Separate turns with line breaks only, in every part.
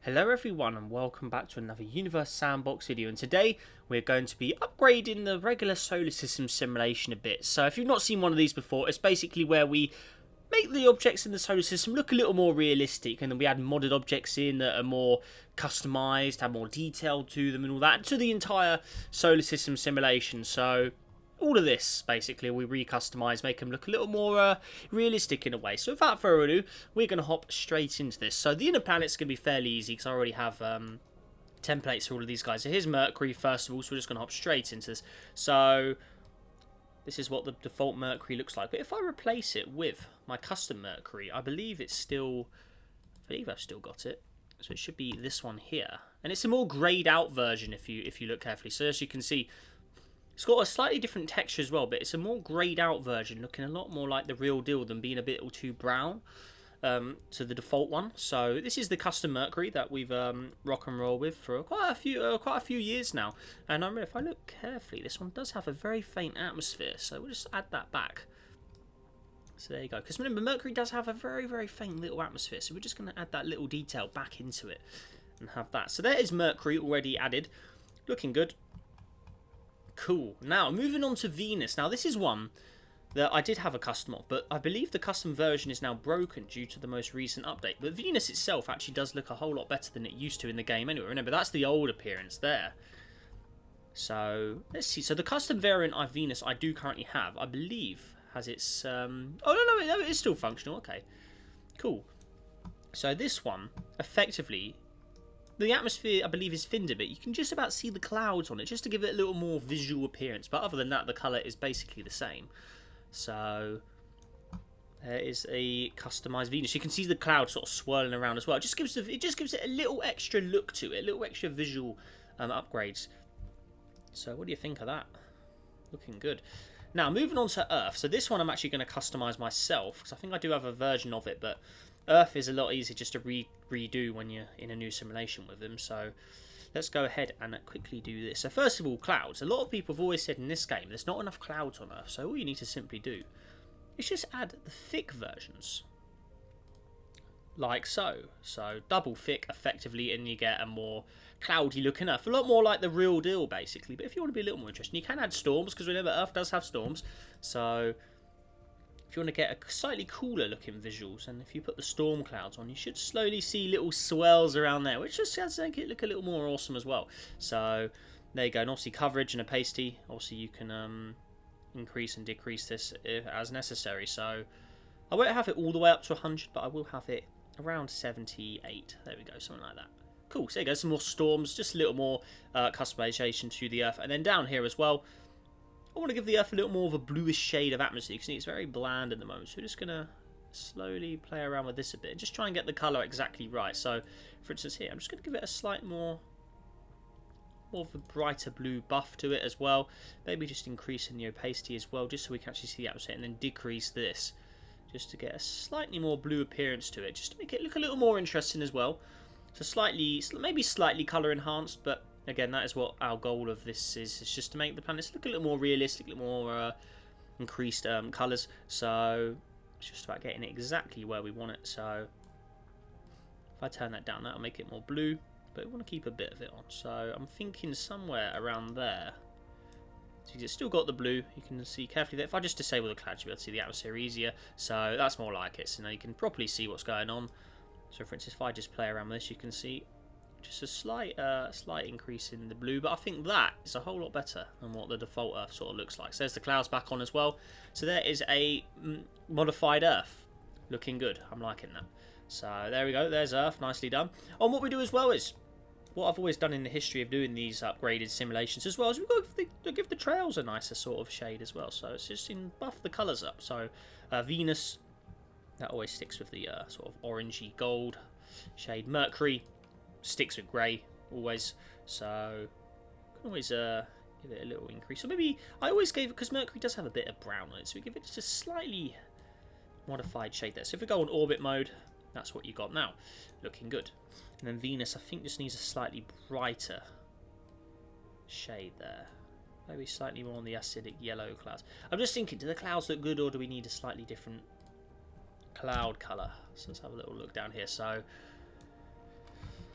Hello everyone and welcome back to another Universe Sandbox video, and today we're going to be upgrading the regular solar system simulation a bit. So if you've not seen one of these before, it's basically where we make the objects in the solar system look a little more realistic, and then we add modded objects in that are more customized, have more detail to them and all that, to the entire solar system simulation. So all of this, basically, we re-customise, make them look a little more realistic in a way. So without further ado, we're going to hop straight into this. So the inner planet's going to be fairly easy, because I already have templates for all of these guys. So here's Mercury, first of all, so we're just going to hop straight into this. So this is what the default Mercury looks like. But if I replace it with my custom Mercury, I believe I've still got it. So it should be this one here. And it's a more greyed out version if you look carefully. So as you can see, it's got a slightly different texture as well, but it's a more greyed out version, looking a lot more like the real deal than being a bit too brown to the default one. So this is the custom Mercury that we've rock and roll with for quite a few years now. And if I look carefully, this one does have a very faint atmosphere, so we'll just add that back. So there you go. Because remember, Mercury does have a very, very faint little atmosphere, so we're just going to add that little detail back into it and have that. So there is Mercury already added, looking good. Cool. Now, moving on to Venus. Now, this is one that I did have a custom of, but I believe the custom version is now broken due to the most recent update. But Venus itself actually does look a whole lot better than it used to in the game anyway. Remember, that's the old appearance there. So, let's see. So, the custom variant of Venus I do currently have, I believe, has its... Oh, no, it is still functional. Okay. Cool. So, this one, effectively... The atmosphere, I believe, is thinned a bit. You can just about see the clouds on it, just to give it a little more visual appearance. But other than that, the colour is basically the same. So, there is a customised Venus. You can see the clouds sort of swirling around as well. It just gives it a little extra look to it, a little extra visual upgrades. So, what do you think of that? Looking good. Now, moving on to Earth. So, this one I'm actually going to customise myself, because I think I do have a version of it, but Earth is a lot easier just to redo when you're in a new simulation with them. So let's go ahead and quickly do this. So first of all, clouds. A lot of people have always said in this game there's not enough clouds on Earth. So all you need to simply do is just add the thick versions. Like so. So double thick effectively, and you get a more cloudy looking Earth. A lot more like the real deal basically. But if you want to be a little more interesting, you can add storms, because remember Earth does have storms. So if you want to get a slightly cooler looking visuals, and if you put the storm clouds on, you should slowly see little swirls around there, which just adds to make it look a little more awesome as well. So there you go. And obviously coverage and opacity, obviously you can increase and decrease this as necessary. So I won't have it all the way up to 100, but I will have it around 78. There we go, something like that. Cool. So there you go, some more storms, just a little more customization to the Earth. And then down here as well, I want to give the Earth a little more of a bluish shade of atmosphere. You can see it's very bland at the moment. So we're just going to slowly play around with this a bit and just try and get the colour exactly right. So, for instance here, I'm just going to give it a slight more of a brighter blue buff to it as well. Maybe just increasing the opacity as well, just so we can actually see the atmosphere, and then decrease this just to get a slightly more blue appearance to it, just to make it look a little more interesting as well. So maybe slightly colour enhanced, but again, that is what our goal of this is. It's just to make the planets look a little more realistic, a little more increased colours. So it's just about getting it exactly where we want it. So if I turn that down, that'll make it more blue, but we want to keep a bit of it on. So I'm thinking somewhere around there. So you've still got the blue. You can see carefully that if I just disable the clouds, you'll be able to see the atmosphere easier. So that's more like it. So now you can properly see what's going on. So for instance, if I just play around with this, you can see just a slight increase in the blue, but I think that is a whole lot better than what the default Earth sort of looks like. So there's the clouds back on as well. So there is a modified Earth. Looking good. I'm liking that. So there we go. There's Earth. Nicely done. And what we do as well is what I've always done in the history of doing these upgraded simulations as well, is we've got to give the trails a nicer sort of shade as well. So it's just buff the colours up. So Venus, that always sticks with the sort of orangey gold shade. Mercury sticks with grey always, so you can always give it a little increase. So maybe I always gave it, because Mercury does have a bit of brown on it, so we give it just a slightly modified shade there. So if we go on orbit mode, that's what you got now, looking good. And then Venus, I think, just needs a slightly brighter shade there, maybe slightly more on the acidic yellow clouds. I'm just thinking, do the clouds look good, or do we need a slightly different cloud colour? So let's have a little look down here. So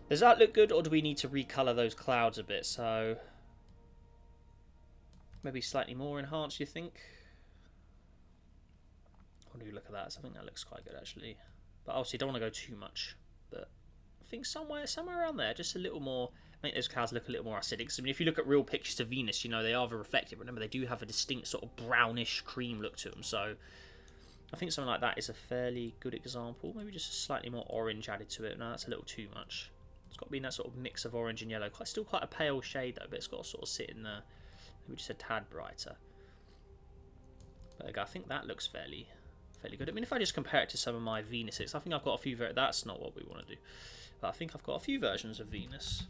Does that look good, or do we need to recolour those clouds a bit? So maybe slightly more enhanced, you think? What do you look at that? So I think that looks quite good, actually. But obviously, don't want to go too much. But I think somewhere around there, just a little more, make those clouds look a little more acidic. So, I mean, if you look at real pictures of Venus, you know, they are very reflective. Remember, they do have a distinct sort of brownish cream look to them. So I think something like that is a fairly good example. Maybe just a slightly more orange added to it. No, that's a little too much. It's got to be in that sort of mix of orange and yellow. Still quite a pale shade, though, but it's got to sort of sit in there. Maybe just a tad brighter. But I think that looks fairly good. I mean, if I just compare it to some of my Venuses, I think I've got a few. That's not what we want to do. But I think I've got a few versions of Venus.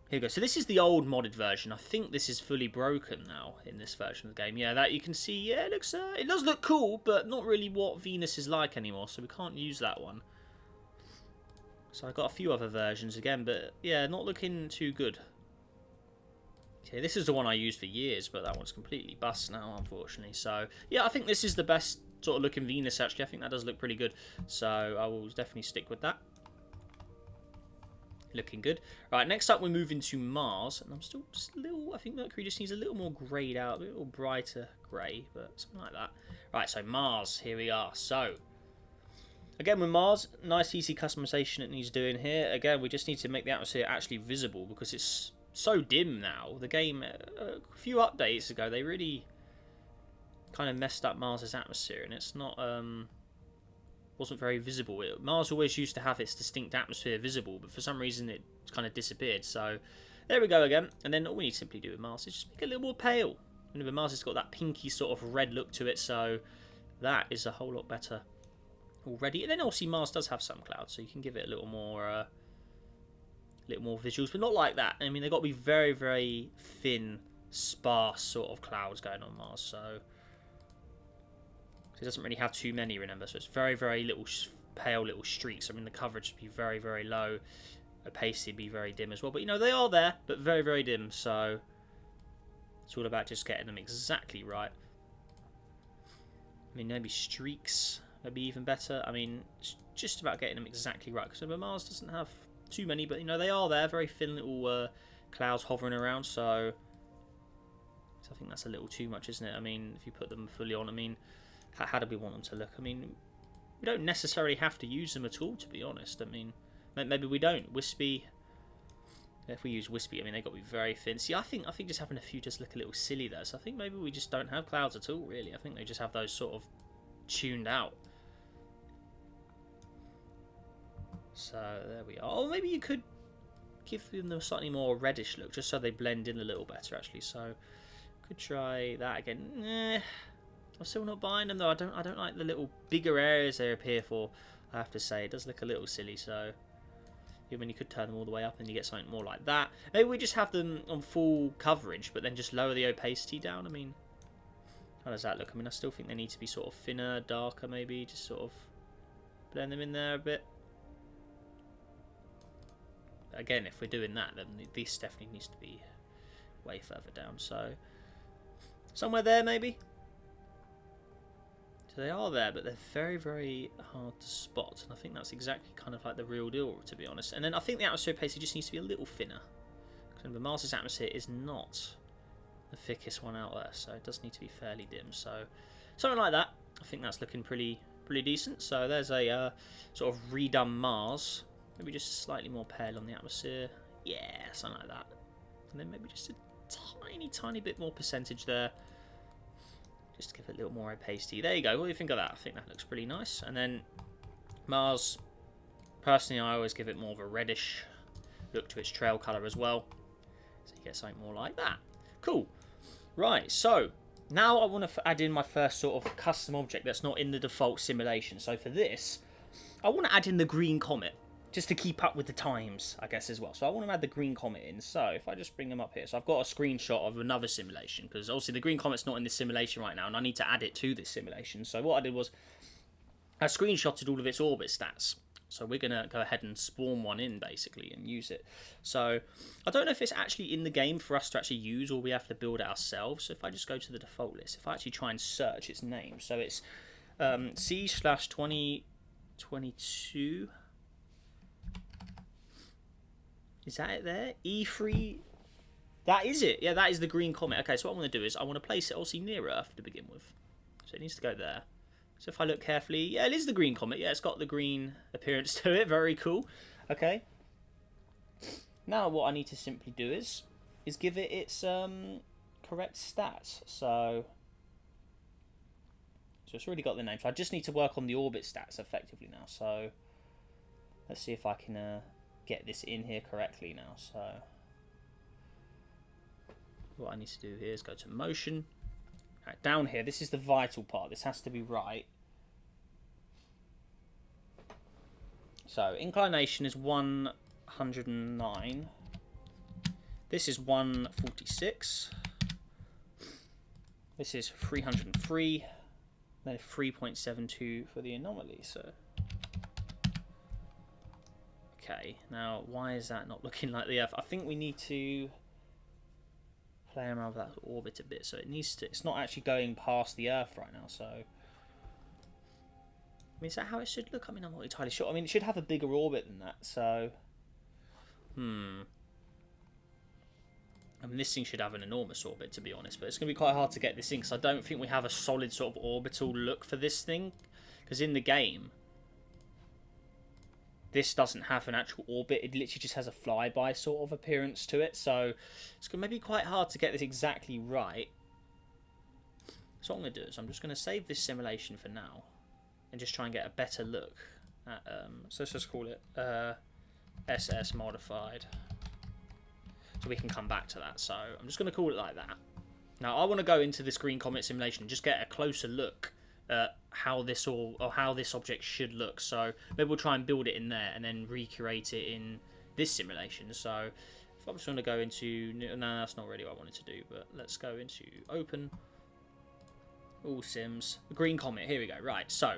Here we go. So this is the old modded version. I think this is fully broken now in this version of the game. Yeah, that you can see. Yeah, it looks. It does look cool, but not really what Venus is like anymore. So we can't use that one. So I've got a few other versions again, but yeah, not looking too good. Okay, this is the one I used for years, but that one's completely bust now, unfortunately. So yeah, I think this is the best sort of looking Venus. Actually, I think that does look pretty good. So I will definitely stick with that. Looking good. Right, next up we move into Mars, and I'm still just a little. I think Mercury just needs a little more greyed out, a little brighter grey, but something like that. Right, so Mars, here we are. So again with Mars, nice easy customization it needs doing here. Again, we just need to make the atmosphere actually visible because it's so dim now. The game, a few updates ago, they really kind of messed up Mars's atmosphere, and it's not. Wasn't very visible. Mars always used to have its distinct atmosphere visible, but for some reason it kind of disappeared. So there we go again. And then all we need to simply do with Mars is just make it a little more pale. And with Mars, it's got that pinky sort of red look to it, so that is a whole lot better already. And then obviously Mars does have some clouds, so you can give it a little more visuals, but not like that. I mean, they've got to be very, very thin, sparse sort of clouds going on Mars, so it doesn't really have too many, remember, so it's very, very little pale little streaks. I mean, the coverage would be very, very low, opacity would be very dim as well, but you know, they are there, but very, very dim, so it's all about just getting them exactly right. I mean, maybe streaks, maybe even better. I mean, it's just about getting them exactly right, because Mars doesn't have too many, but you know, they are there, very thin little clouds hovering around, so I think that's a little too much, isn't it? I mean, if you put them fully on, I mean, how do we want them to look? I mean, we don't necessarily have to use them at all, to be honest. I mean, maybe we don't. Wispy, if we use wispy, I mean, they've got to be very thin. See, I think just having a few just look a little silly there. So I think maybe we just don't have clouds at all, really. I think they just have those sort of tuned out. So there we are. Or maybe you could give them a slightly more reddish look, just so they blend in a little better, actually. So could try that again. I'm still not buying them though. I don't like the little bigger areas they appear for. I have to say, it does look a little silly. So I mean, you could turn them all the way up and you get something more like that. Maybe we just have them on full coverage, but then just lower the opacity down. I mean, how does that look? I mean, I still think they need to be sort of thinner, darker, maybe. Just sort of blend them in there a bit. Again, if we're doing that, then this definitely needs to be way further down. So somewhere there, maybe. So they are there, but they're very, very hard to spot. And I think that's exactly kind of like the real deal, to be honest. And then I think the atmosphere opacity just needs to be a little thinner. Because the Mars's atmosphere is not the thickest one out there, so it does need to be fairly dim. So something like that. I think that's looking pretty decent. So there's a sort of redone Mars. Maybe just slightly more pale on the atmosphere. Yeah, something like that. And then maybe just a tiny bit more percentage there. Just to give it a little more opacity. There you go. What do you think of that? I think that looks pretty nice. And then Mars, personally, I always give it more of a reddish look to its trail colour as well. So you get something more like that. Cool. Right, so now I want to add in my first sort of custom object that's not in the default simulation. So for this, I want to add in the green comet. Just to keep up with the times, I guess, as well. So I want to add the green comet in. So if I just bring them up here. So I've got a screenshot of another simulation. Because obviously the green comet's not in this simulation right now. And I need to add it to this simulation. So what I did was I screenshotted all of its orbit stats. So we're going to go ahead and spawn one in, basically, and use it. So I don't know if it's actually in the game for us to actually use, or we have to build it ourselves. So if I just go to the default list, if I actually try and search its name. So it's C/2022. Is that it there? E3. That is it. Yeah, that is the green comet. Okay, so what I'm going to do is I want to place it obviously near Earth to begin with. So it needs to go there. So if I look carefully, yeah, it is the green comet. Yeah, it's got the green appearance to it. Very cool. Okay. Now what I need to simply do is give it its correct stats. So it's already got the name. So I just need to work on the orbit stats effectively now. So let's see if I can get this in here correctly now. So what I need to do here is go to motion. Right, down here, this is the vital part. This has to be right. So inclination is 109. This is 146. This is 303. Then 3.72 for the anomaly. So okay, now why is that not looking like the Earth? I think we need to play around with that orbit a bit, so it needs to. It's not actually going past the Earth right now. So, I mean, is that how it should look? I mean, I'm not entirely sure. I mean, it should have a bigger orbit than that. So, I mean, this thing should have an enormous orbit, to be honest. But it's going to be quite hard to get this in because I don't think we have a solid sort of orbital look for this thing. Because in the game, this doesn't have an actual orbit. It literally just has a flyby sort of appearance to it. So it's going to be quite hard to get this exactly right. So what I'm going to do is I'm just going to save this simulation for now. And just try and get a better look at... so let's just call it SS modified. So we can come back to that. So I'm just going to call it like that. Now I want to go into this green comet simulation and just get a closer look how this object should look. So maybe we'll try and build it in there and then recreate it in this simulation. So if I'm just going to go into no, that's not really what I wanted to do, but let's go into open all sims, the green comet. Here we go. Right, so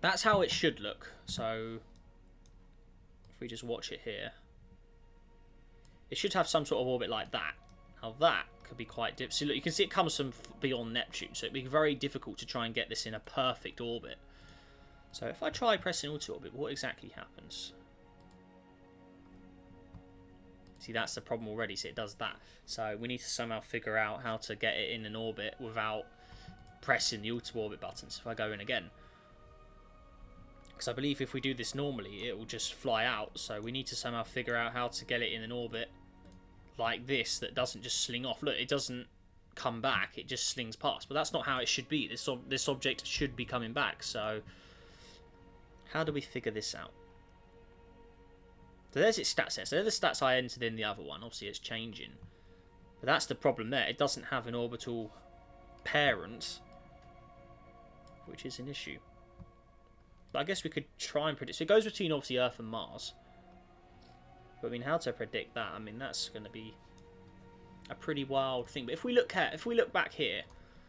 that's how it should look. So if we just watch it here, it should have some sort of orbit like that. Now that could be quite difficult. So look, you can see it comes from beyond Neptune, so it'd be very difficult to try and get this in a perfect orbit. So if I try pressing auto orbit, what exactly happens? See, that's the problem already. So it does that. So we need to somehow figure out how to get it in an orbit without pressing the auto orbit buttons. If I go in again, because I believe if we do this normally, it will just fly out. So we need to somehow figure out how to get it in an orbit like this that doesn't just sling off. Look, it doesn't come back, it just slings past. But that's not how it should be. This object should be coming back. So how do we figure this out? So there's its stats there. So they're the stats I entered in the other one. Obviously it's changing, but that's the problem there. It doesn't have an orbital parent, which is an issue. But I guess we could try and predict. So it goes between obviously Earth and Mars. But I mean, how to predict that? I mean, that's going to be a pretty wild thing. But if we look back here,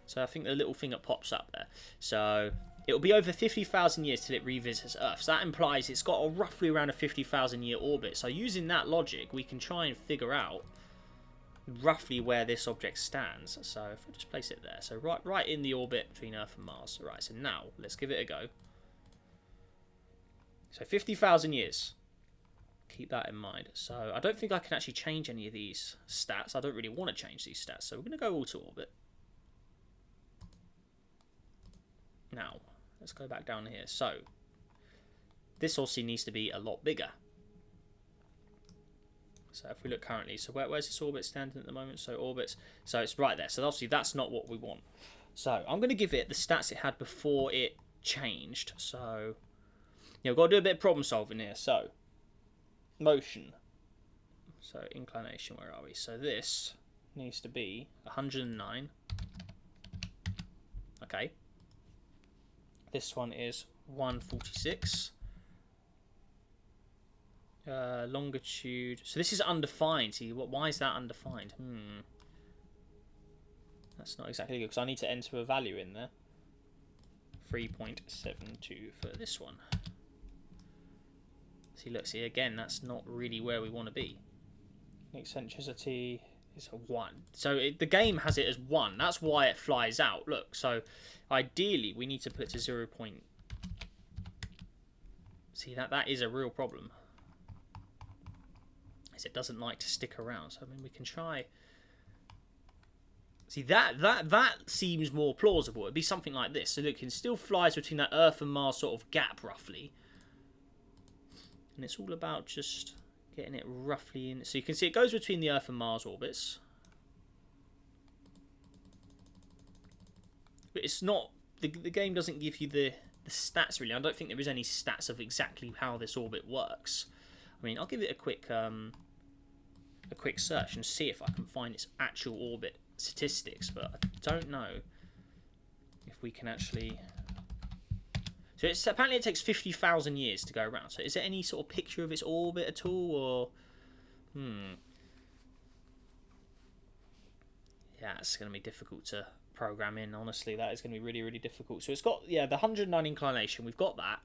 so I think the little thing that pops up there. So it'll be over 50,000 years till it revisits Earth. So that implies it's got roughly around a 50,000 year orbit. So using that logic, we can try and figure out roughly where this object stands. So if I just place it there, so right in the orbit between Earth and Mars. Right. So now let's give it a go. So 50,000 years. Keep that in mind. So I don't think I can actually change any of these stats. I don't really want to change these stats. So we're going to go auto orbit. Now, let's go back down here. So this also needs to be a lot bigger. So if we look currently, so where's this orbit standing at the moment? So orbits, so it's right there. So obviously that's not what we want. So I'm going to give it the stats it had before it changed. So we've got to do a bit of problem solving here. So motion, so inclination, where are we? So this needs to be 109. Okay, this one is 146. Longitude, so this is undefined. See, why is that undefined? That's not exactly good because I need to enter a value in there. 3.72 for this one. See, look, see, again, that's not really where we want to be. Eccentricity is a 1. So the game has it as 1. That's why it flies out. Look, so ideally, we need to put it to 0. See, that is a real problem. as it doesn't like to stick around. So I mean, we can try. See, that seems more plausible. It'd be something like this. So look, it still flies between that Earth and Mars sort of gap, roughly. And it's all about just getting it roughly in. So you can see it goes between the Earth and Mars orbits. But it's not... The game doesn't give you the stats, really. I don't think there is any stats of exactly how this orbit works. I mean, I'll give it a quick search and see if I can find its actual orbit statistics, but I don't know if we can actually... So it's apparently it takes 50,000 years to go around. So is there any sort of picture of its orbit at all, or yeah, it's going to be difficult to program in. Honestly, that is going to be really, really difficult. So it's got the 109 inclination. We've got that.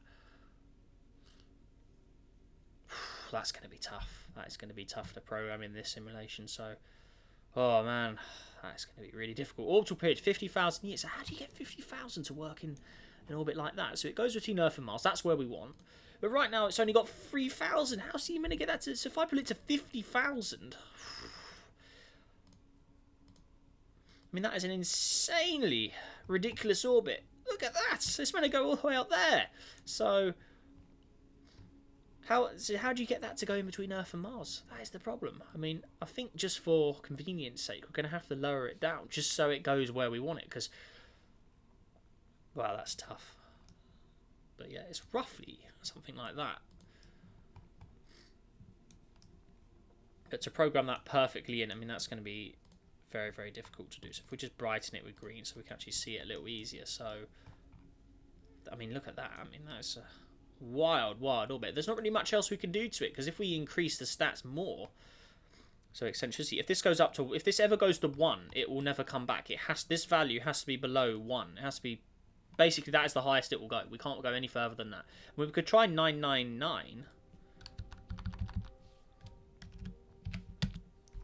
That's going to be tough. That is going to be tough to program in this simulation. So, oh man, that's going to be really difficult. Orbital period 50,000 years. So how do you get 50,000 to work in an orbit like that? So it goes between Earth and Mars. That's where we want. But right now it's only got 3,000. How's he going to get that to... So if I put it to 50,000... I mean, that is an insanely ridiculous orbit. Look at that. It's meant to go all the way up there. So how do you get that to go in between Earth and Mars? That is the problem. I mean, I think just for convenience sake, we're going to have to lower it down just so it goes where we want it. Because, well, that's tough. But yeah, it's roughly something like that. But to program that perfectly in, I mean, that's going to be very, very difficult to do. So if we just brighten it with green so we can actually see it a little easier. So, I mean, look at that. I mean, that's a wild, wild orbit. There's not really much else we can do to it, because if we increase the stats more, so eccentricity, if this ever goes to 1, it will never come back. This value has to be below 1. It has to be, basically, that is the highest it will go. We can't go any further than that. We could try 999.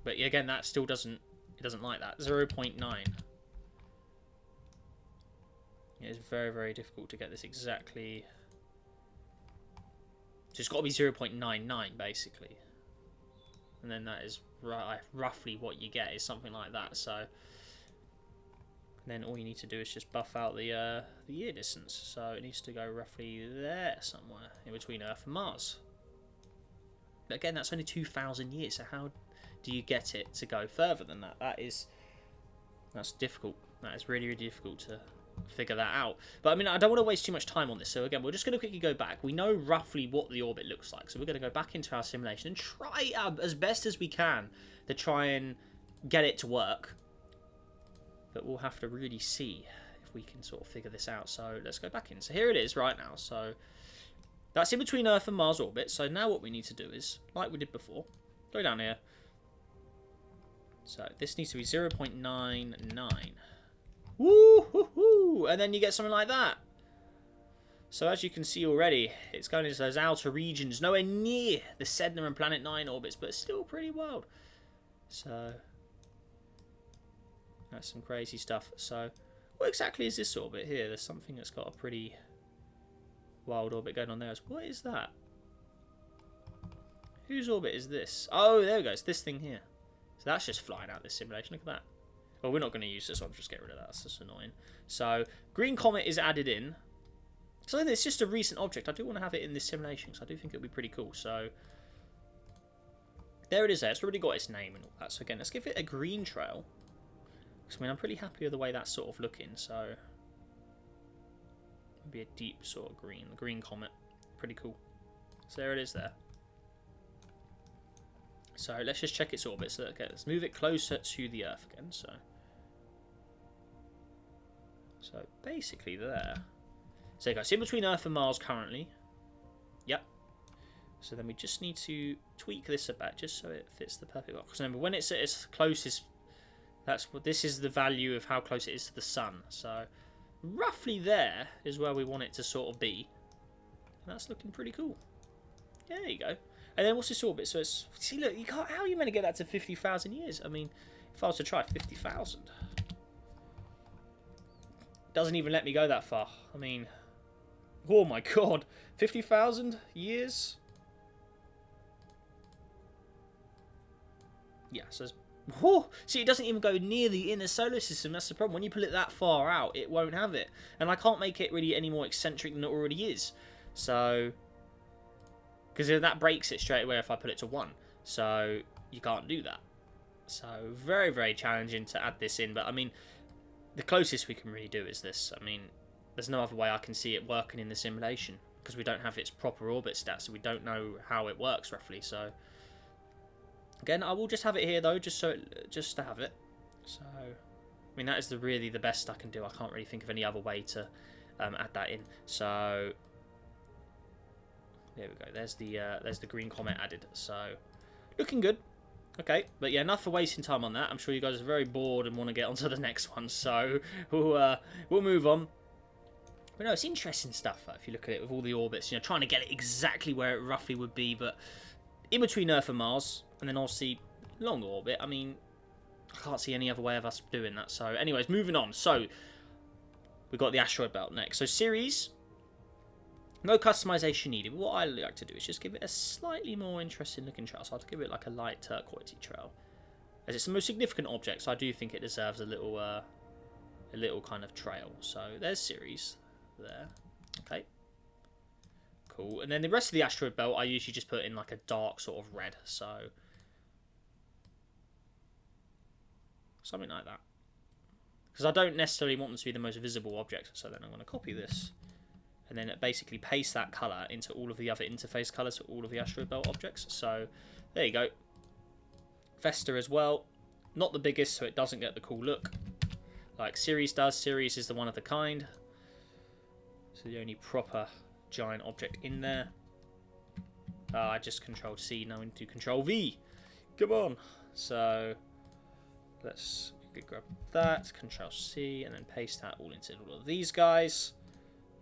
But again, that still doesn't... It doesn't like that. 0.9. It's very, very difficult to get this exactly. So it's got to be 0.99 basically. And then that is roughly what you get, is something like that. So then all you need to do is just buff out the year distance. So it needs to go roughly there somewhere in between Earth and Mars. But again, that's only 2,000 years. So how do you get it to go further than that? That's difficult. That is really, really difficult to figure that out. But I mean, I don't want to waste too much time on this. So again, we're just going to quickly go back. We know roughly what the orbit looks like. So we're going to go back into our simulation and try as best as we can to try and get it to work. But we'll have to really see if we can sort of figure this out. So let's go back in. So here it is right now. So that's in between Earth and Mars orbit. So now what we need to do is, like we did before, go down here. So this needs to be 0.99. Woo-hoo-hoo! And then you get something like that. So as you can see already, it's going into those outer regions, nowhere near the Sedna and Planet 9 orbits, but still pretty wild. So that's some crazy stuff. So what exactly is this orbit here? There's something that's got a pretty wild orbit going on there. What is that? Whose orbit is this? Oh, there we go. It's this thing here. So that's just flying out this simulation. Look at that. Well, we're not going to use this one. Just get rid of that. That's just annoying. So, green comet is added in. So, it's just a recent object. I do want to have it in this simulation, because I do think it would be pretty cool. So, there it is there. It's already got its name and all that. So, again, let's give it a green trail. Because, I mean, I'm pretty happy with the way that's sort of looking. So, maybe a deep sort of green. The green comet. Pretty cool. So, there it is there. So let's just check its orbit. So okay, let's move it closer to the Earth again. So basically there. So it goes in between Earth and Mars currently. Yep. So then we just need to tweak this a bit just so it fits the perfect box. Because remember, when it's at its closest, this is the value of how close it is to the Sun. So roughly there is where we want it to sort of be. And that's looking pretty cool. Yeah, there you go. And then what's this orbit? So it's... See, look, you can't... How are you meant to get that to 50,000 years? I mean, if I was to try 50,000... Doesn't even let me go that far. I mean... Oh my god. 50,000 years? Yeah, so whew, see, it doesn't even go near the inner solar system. That's the problem. When you pull it that far out, it won't have it. And I can't make it really any more eccentric than it already is. So, because that breaks it straight away if I put it to 1. So, you can't do that. So, very, very challenging to add this in. But, I mean, the closest we can really do is this. I mean, there's no other way I can see it working in the simulation. Because we don't have its proper orbit stats. So, we don't know how it works, roughly. So, again, I will just have it here, though, just to have it. So, I mean, that is really the best I can do. I can't really think of any other way to add that in. So, there we go. There's the green comet added. So, looking good. Okay, but yeah, enough for wasting time on that. I'm sure you guys are very bored and want to get on to the next one. So, we'll move on. But no, it's interesting stuff, if you look at it, with all the orbits. You know, trying to get it exactly where it roughly would be, but in between Earth and Mars, and then obviously long orbit. I mean, I can't see any other way of us doing that. So, anyways, moving on. So, we've got the asteroid belt next. So, series, no customization needed. What I like to do is just give it a slightly more interesting looking trail. So, I'll give it like a light turquoise trail, as it's the most significant object. So, I do think it deserves a little kind of trail. So, there's series there. Okay. Cool. And then the rest of the asteroid belt, I usually just put in like a dark sort of red. So, something like that. Because I don't necessarily want them to be the most visible objects. So then I'm going to copy this. And then basically paste that colour into all of the other interface colours for all of the asteroid belt objects. So, there you go. Vesta as well. Not the biggest, so it doesn't get the cool look like Ceres does. Ceres is the one of the kind. So the only proper giant object in there. I just Control C, now into Control V. Come on. So let's grab that, Control C, and then paste that all into all of these guys.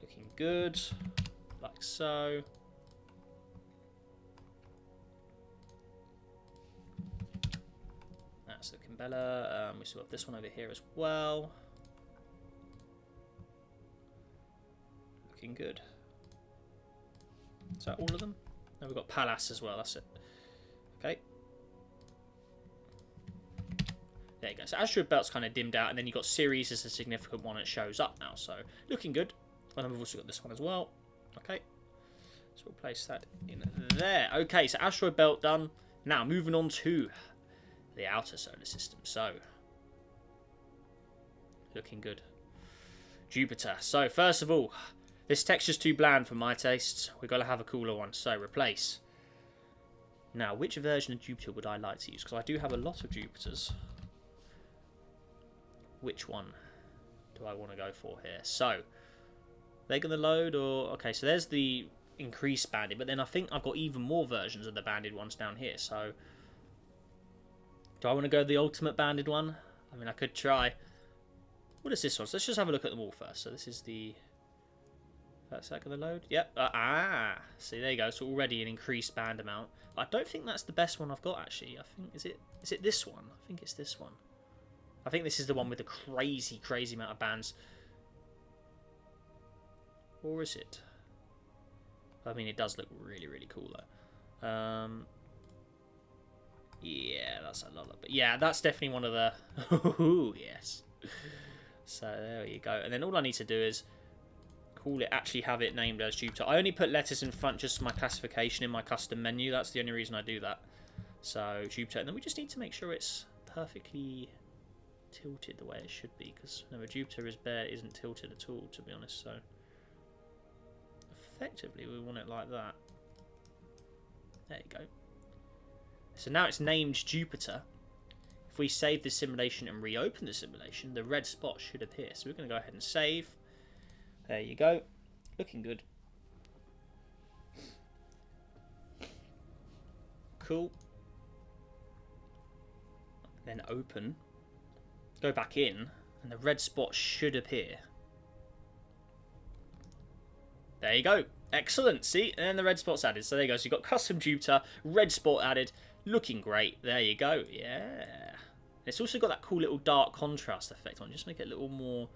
Looking good, like so. That's looking better. We still have this one over here as well. Looking good. Is that all of them? No, we've got Pallas as well, that's it. Okay. There you go. So asteroid belt's kind of dimmed out, and then you've got Ceres as a significant one that shows up now. So looking good. And then we've also got this one as well. Okay. So we'll place that in there. Okay, so asteroid belt done. Now moving on to the outer solar system. So looking good. Jupiter. So first of all, this texture's too bland for my tastes. We've got to have a cooler one. So replace. Now, which version of Jupiter would I like to use? Because I do have a lot of Jupiters. Which one do I want to go for here? So, they're going to load or... Okay, so there's the increased banded. But then I think I've got even more versions of the banded ones down here. So, do I want to go the ultimate banded one? I mean, I could try. What is this one? So let's just have a look at them all first. So this is the... That's that going to load? Yep. See, there you go. So already an increased band amount. But I don't think that's the best one I've got, actually. I think... Is it this one? I think it's this one. I think this is the one with the crazy, crazy amount of bands. Or is it? I mean, it does look really, really cool, though. Yeah, that's a lot of... But yeah, that's definitely one of the... Ooh, yes. So there you go. And then all I need to do is call it, actually have it named as Jupiter. I only put letters in front just for my classification in my custom menu. That's the only reason I do that. So Jupiter. And then we just need to make sure it's perfectly tilted the way it should be. Because remember, Jupiter isn't tilted at all, to be honest. So effectively, we want it like that. There you go. So now it's named Jupiter. If we save the simulation and reopen the simulation, the red spot should appear. So we're going to go ahead and save. There you go. Looking good. Cool. Then open. Go back in, and the red spot should appear. There you go. Excellent. See? And then the red spot's added. So there you go. So you've got custom Jupiter, red spot added. Looking great. There you go. Yeah. It's also got that cool little dark contrast effect on. Just make it a little more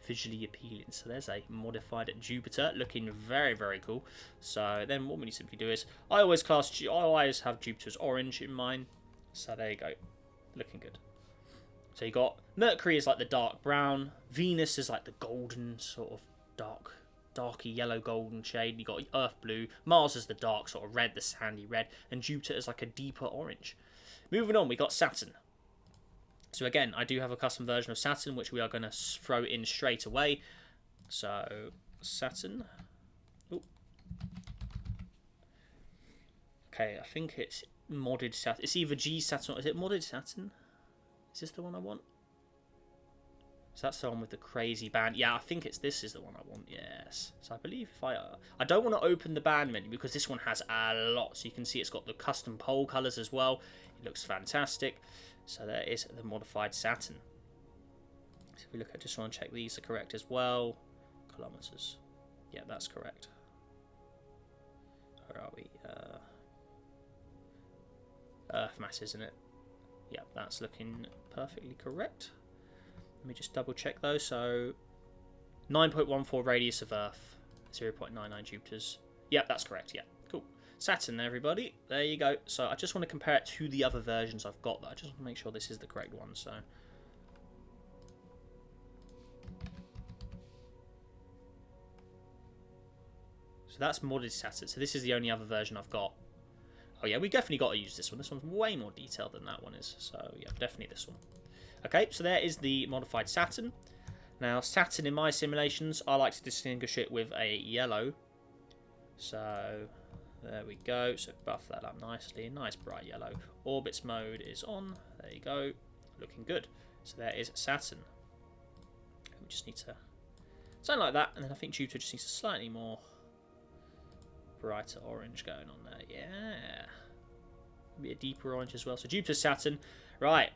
visually appealing. So there's a modified Jupiter. Looking very, very cool. So then what we need to simply do is, I always have Jupiter as orange in mine. So there you go. Looking good. So you got Mercury is like the dark brown. Venus is like the golden sort of darky yellow golden shade. You got Earth blue. Mars is the dark sort of red, the sandy red. And Jupiter is like a deeper orange. Moving on, we got Saturn. So again, I do have a custom version of Saturn, which we are going to throw in straight away. So Saturn. Ooh. Okay, I think it's modded Saturn. It's either G Saturn. Is it modded Saturn? Is this the one I want? So that's the one with the crazy band. Yeah, I think this is the one I want. Yes. So I believe if I don't want to open the band menu because this one has a lot. So you can see it's got the custom pole colours as well. It looks fantastic. So there is the modified Saturn. So if we look at, just want to check these are correct as well. Kilometers. Yeah, that's correct. Where are we? Earth mass, isn't it? Yeah, that's looking perfectly correct. Let me just double check those. So 9.14 radius of Earth, 0.99 Jupiter's. Yeah, that's correct. Yeah, cool. Saturn, everybody. There you go. So I just want to compare it to the other versions I've got. I just want to make sure this is the correct one. So that's modded Saturn. So this is the only other version I've got. Oh yeah, we definitely got to use this one. This one's way more detailed than that one is. So yeah, definitely this one. Okay, so there is the modified Saturn. Now Saturn in my simulations, I like to distinguish it with a yellow. So there we go. So buff that up nicely. Nice bright yellow. Orbits mode is on. There you go. Looking good. So there is Saturn. We just need to something like that, and then I think Jupiter just needs a slightly more brighter orange going on there. Yeah, maybe a deeper orange as well. So Jupiter, Saturn. Right,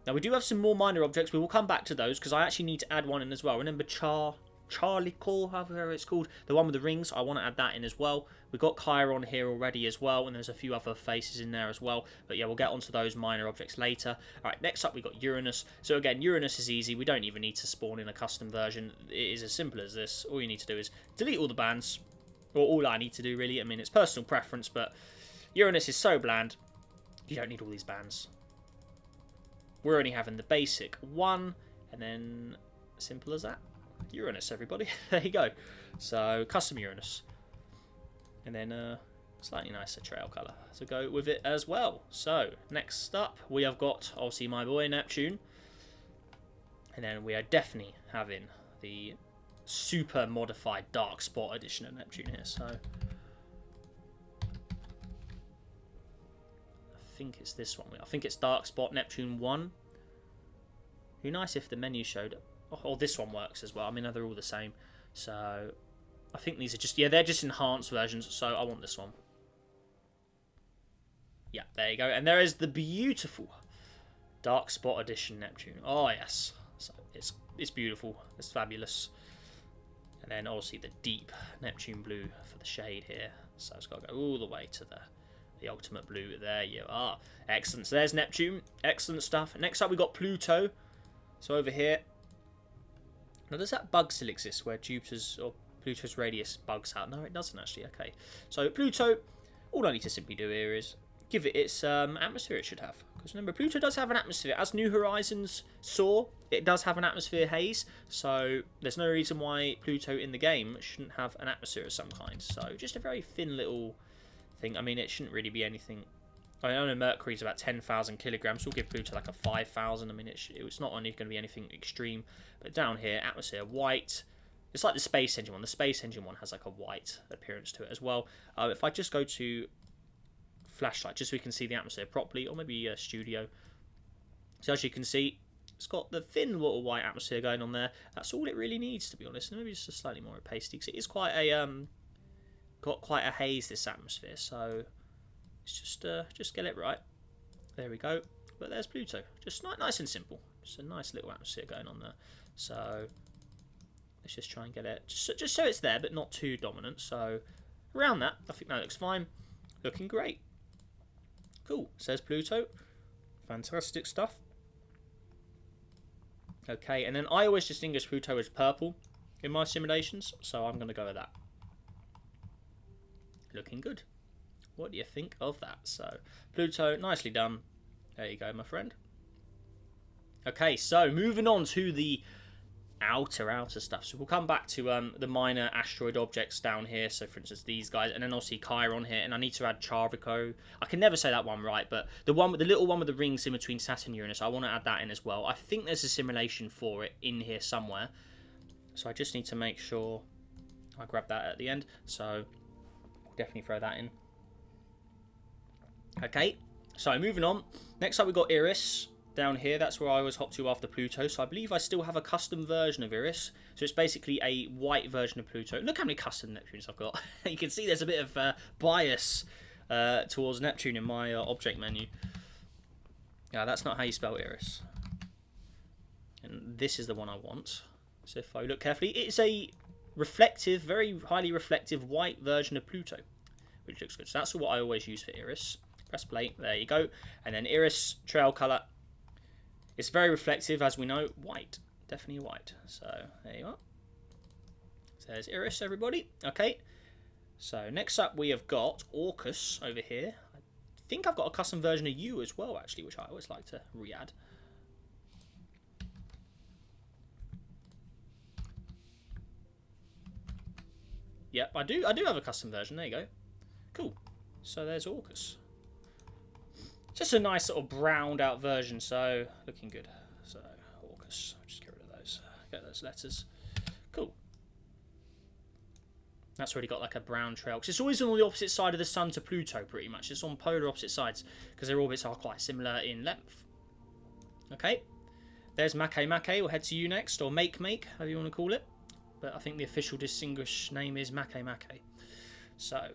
now we do have some more minor objects. We will come back to those because I actually need to add one in as well. Remember Charlie Call, however it's called, the one with the rings. I want to add that in as well. We've got Chiron here already as well, and there's a few other faces in there as well. But yeah, we'll get onto those minor objects later. All right, next up we got Uranus. So again, Uranus is easy. We don't even need to spawn in a custom version. It is as simple as this. All you need to do is delete all the bands. Or all I need to do, really. I mean, it's personal preference, but Uranus is so bland, you don't need all these bands. We're only having the basic one, and then simple as that. Uranus, everybody. There you go. So, custom Uranus. And then slightly nicer trail colour to go with it as well. So, next up, we have got, obviously, my boy Neptune. And then we are definitely having the super modified dark spot edition of Neptune here. So I think it's this one. I think it's dark spot Neptune 1. It'd be nice if the menu showed up. Oh, this one works as well. I mean, they're all the same. So I think these are just, yeah, they're just enhanced versions. So I want this one. Yeah, there you go. And there is the beautiful dark spot edition Neptune. Oh yes, so it's beautiful. It's fabulous. And then obviously the deep Neptune blue for the shade here. So it's got to go all the way to the ultimate blue. There you are. Excellent. So there's Neptune. Excellent stuff. Next up we got Pluto. So over here. Now does that bug still exist where Jupiter's or Pluto's radius bugs out? No, it doesn't actually. Okay. So Pluto, all I need to simply do here is give it its atmosphere it should have. Because remember, Pluto does have an atmosphere. As New Horizons saw, it does have an atmosphere haze. So there's no reason why Pluto in the game shouldn't have an atmosphere of some kind. So just a very thin little thing. I mean, it shouldn't really be anything. I know Mercury's about 10,000 kilograms. We'll give Pluto like a 5,000. I mean, it's not only going to be anything extreme. But down here, atmosphere white. It's like the space engine one. The space engine one has like a white appearance to it as well. If I just go to flashlight, just so we can see the atmosphere properly, or maybe a studio. So as you can see, it's got the thin little white atmosphere going on there. That's all it really needs, to be honest. And maybe just a slightly more opacity, because it is quite a got quite a haze, this atmosphere. So it's just get it right. There we go. But there's Pluto, just nice and simple. Just a nice little atmosphere going on there. So let's just try and get it just so it's there, but not too dominant. So around that, I think that looks fine. Looking great. Cool, says Pluto. Fantastic stuff. Okay, and then I always distinguish Pluto as purple in my simulations, so I'm going to go with that. Looking good. What do you think of that? So, Pluto, nicely done. There you go, my friend. Okay, so moving on to the outer stuff. So we'll come back to the minor asteroid objects down here. So for instance, these guys, and then I'll see Chiron here, and I need to add Charvico. I can never say that one right, but the little one with the rings in between Saturn and Uranus, I want to add that in as well. I think there's a simulation for it in here somewhere. So I just need to make sure I grab that at the end. So we'll definitely throw that in. Okay, so moving on. Next up we've got Eris. Down here, that's where I always hop to after Pluto. So I believe I still have a custom version of Eris. So it's basically a white version of Pluto. Look how many custom Neptunes I've got. You can see there's a bit of bias towards Neptune in my object menu. Yeah, that's not how you spell Eris. And this is the one I want. So if I look carefully, it's a reflective, very highly reflective white version of Pluto, which looks good. So that's what I always use for Eris. Press play, there you go. And then Eris trail colour. It's very reflective, as we know, white. Definitely white. So, there you are. So, there's Eris, everybody. Okay. So, next up, we have got Orcus over here. I think I've got a custom version of you as well, actually, which I always like to re-add. Yep, I do have a custom version. There you go. Cool. So, there's Orcus. Just a nice sort of browned out version, so looking good. So Orcus, I'll just get rid of those. Get those letters. Cool. That's already got like a brown trail. Because it's always on the opposite side of the Sun to Pluto, pretty much. It's on polar opposite sides, because their orbits are quite similar in length. Okay. There's Makemake. We'll head to you next, or Make, however you want to call it. But I think the official distinguished name is Makemake. So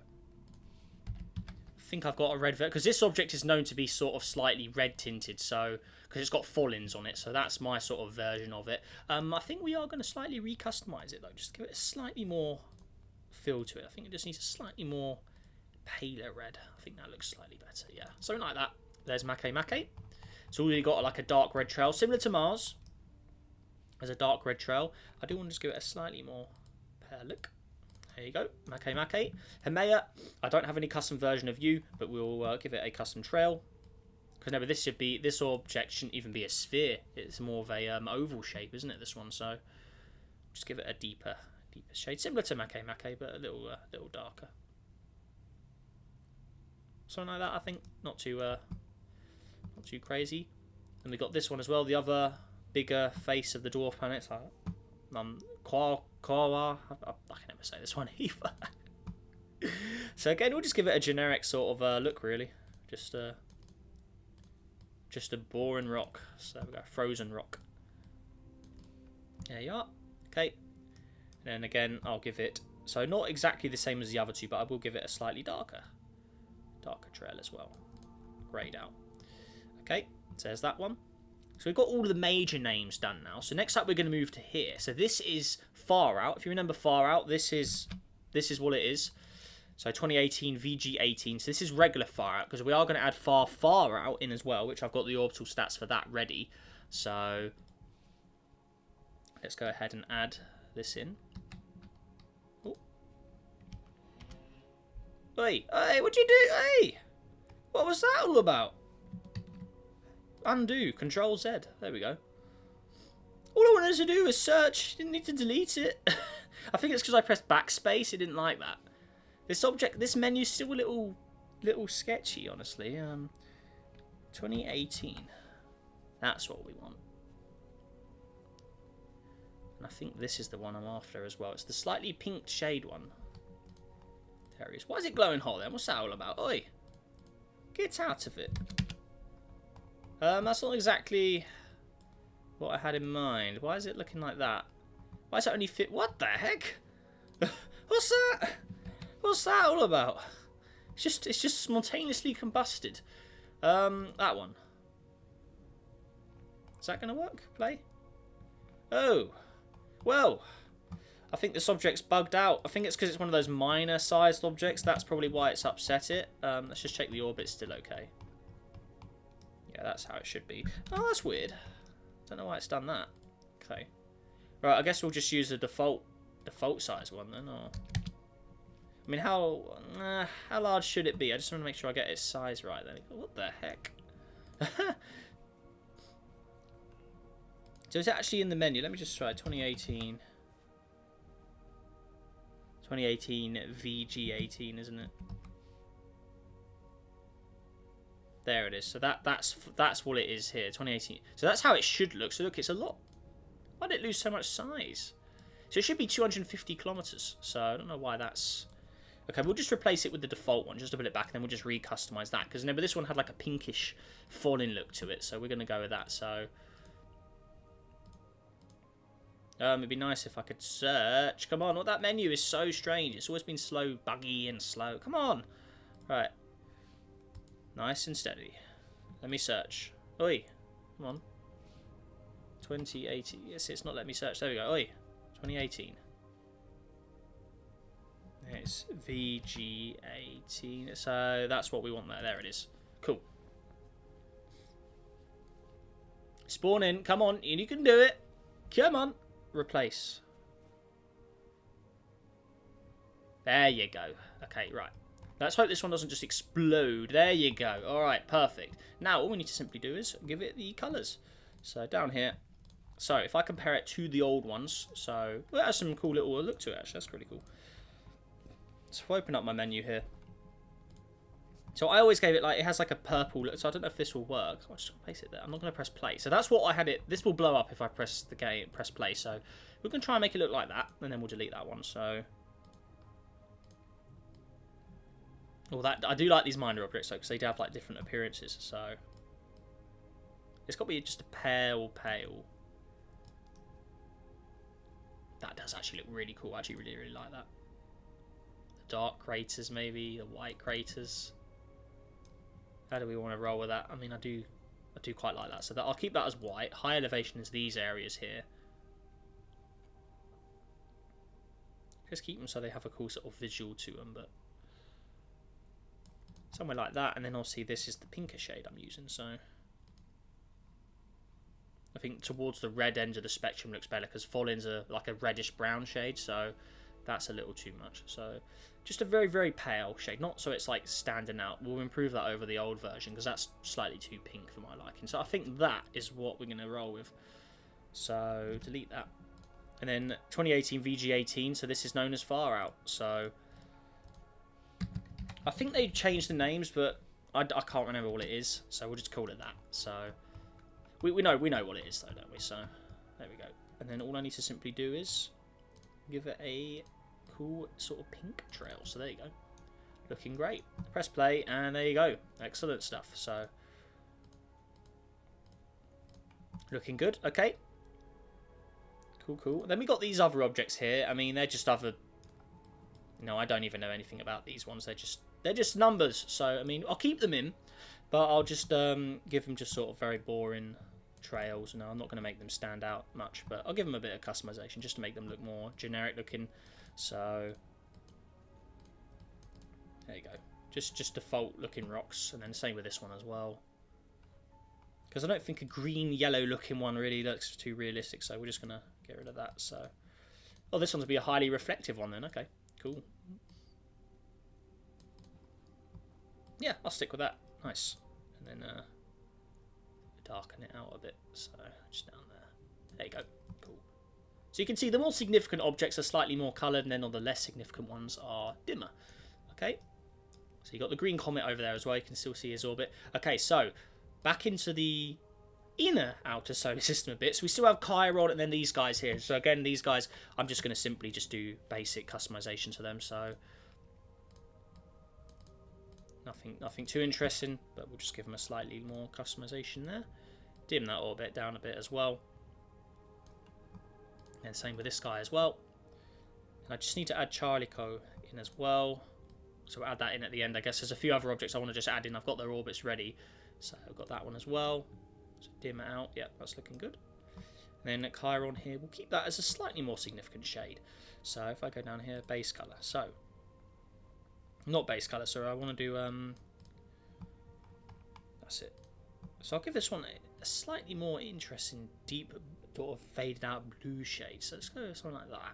I think I've got a red because this object is known to be sort of slightly red tinted, so because it's got Follins on it, so that's my sort of version of it. I think we are going to slightly recustomize it though, just give it a slightly more feel to it. I think it just needs a slightly more paler red. I think that looks slightly better, yeah, something like that. There's Makemake. It's already got like a dark red trail similar to Mars. There's a dark red trail. I do want to just give it a slightly more pale look. There you go, Makemake. Hemea, I don't have any custom version of you, but we'll give it a custom trail. Because remember, this object shouldn't even be a sphere. It's more of a oval shape, isn't it? This one, so just give it a deeper shade, similar to Makemake, but a little darker. Something like that, I think. Not too crazy. And we got this one as well, the other bigger face of the dwarf planets. Kawa, I can never say this one either. So again, we'll just give it a generic sort of look, really. Just a boring rock. So we go frozen rock. There you are. Okay. And then again, I'll give it, so not exactly the same as the other two, but I will give it a slightly darker trail as well. Grayed out. Okay, so there's that one. So we've got all the major names done now. So next up, we're going to move to here. So this is Far Out. If you remember Far Out, this is what it is. So 2018 VG18. So this is regular Far Out, because we are going to add Far Out in as well, which I've got the orbital stats for that ready. So let's go ahead and add this in. Oh. Hey, what'd you do? Hey, what was that all about? Undo, Control Z. There we go. All I wanted to do was search. Didn't need to delete it. I think it's because I pressed backspace. It didn't like that. This menu's still a little sketchy, honestly. 2018. That's what we want. And I think this is the one I'm after as well. It's the slightly pink shade one. There it is. Why is it glowing hot then? What's that all about? Oi! Get out of it. That's not exactly what I had in mind. Why is it looking like that? Why is it only fit? What the heck? What's that? What's that all about? It's just spontaneously combusted. That one. Is that going to work? Play? Oh. Well, I think this object's bugged out. I think it's because it's one of those minor sized objects. That's probably why it's upset it. Let's just check the orbit's still okay. Yeah, that's how it should be. Oh, that's weird. Don't know why it's done that. Okay. Right, I guess we'll just use the default size one then. Or I mean, how large should it be? I just want to make sure I get its size right then. What the heck? So it's actually in the menu. Let me just try 2018. 2018 VG18, isn't it? There it is. So that's what it is here. 2018. So that's how it should look. So look, it's a lot. Why did it lose so much size? So it should be 250 kilometers. So I don't know why that's. Okay, we'll just replace it with the default one, just to put it back, and then we'll just recustomize that. Because remember, this one had like a pinkish falling look to it, so we're going to go with that. So it'd be nice if I could search. Come on, that menu is so strange. It's always been slow, buggy, and slow. Come on. Right. Nice and steady. Let me search. Oi. Come on. 2018. Yes, it's not letting me search. There we go. Oi. 2018. It's VG18. So that's what we want there. There it is. Cool. Spawn in. Come on. You can do it. Come on. Replace. There you go. Okay, right. Let's hope this one doesn't just explode. There you go. Alright, perfect. Now, all we need to simply do is give it the colours. So, down here. So, if I compare it to the old ones. So, well, it has some cool little look to it, actually. That's pretty cool. So, if I open up my menu here. So, I always gave it, like, it has like a purple look. So, I don't know if this will work. I'll just place it there. I'm not going to press play. So, that's what I had it. This will blow up if I press the game, press play. So, we're going to try and make it look like that. And then we'll delete that one. So... Well, that I do like these minor objects though, because they do have like different appearances. So it's got to be just a pale. That does actually look really cool. I actually really like that. The dark craters, maybe the white craters. How do we want to roll with that? I mean, I do quite like that. So that I'll keep that as white. High elevation is these areas here. Just keep them so they have a cool sort of visual to them, but. Somewhere like that, and then obviously this is the pinker shade I'm using, so I think towards the red end of the spectrum looks better, because Fallen's like a reddish brown shade, so that's a little too much. So just a very, very pale shade, not so it's like standing out. We'll improve that over the old version, because that's slightly too pink for my liking. So I think that is what we're going to roll with. So delete that. And then 2018 VG18, so this is known as Far Out, so... I think they changed the names, but I can't remember what it is, so we'll just call it that. So we know what it is, though, don't we? So there we go. And then all I need to simply do is give it a cool sort of pink trail. So there you go, looking great. Press play, and there you go. Excellent stuff. So looking good. Okay. Cool. Then we got these other objects here. I mean, they're just other. No, I don't even know anything about these ones. They're just numbers. So, I mean, I'll keep them in, but I'll just give them just sort of very boring trails. No, I'm not going to make them stand out much, but I'll give them a bit of customization just to make them look more generic looking. So, there you go. Just default looking rocks, and then same with this one as well. Because I don't think a green, yellow looking one really looks too realistic, so we're just going to get rid of that. So, oh, this one's going to be a highly reflective one then. Okay, cool. Yeah, I'll stick with that. Nice. And then darken it out a bit. So just down there. There you go. Cool. So you can see the more significant objects are slightly more coloured, and then all the less significant ones are dimmer. Okay. So you got the green comet over there as well. You can still see his orbit. Okay, so back into the inner outer solar system a bit. So we still have Chiron and then these guys here. So again, these guys, I'm just going to simply just do basic customization to them. So nothing too interesting, but we'll just give them a slightly more customization there. Dim that orbit down a bit as well. And same with this guy as well. And I just need to add Charlico in as well. So we'll add that in at the end. I guess there's a few other objects I want to just add in. I've got their orbits ready. So I've got that one as well. So dim it out. Yep, that's looking good. And then Chiron here, we'll keep that as a slightly more significant shade. So if I go down here, base color. So not base color, so I want to do that's it. So I'll give this one a slightly more interesting, deep, sort of faded out blue shade. So let's go with something like that.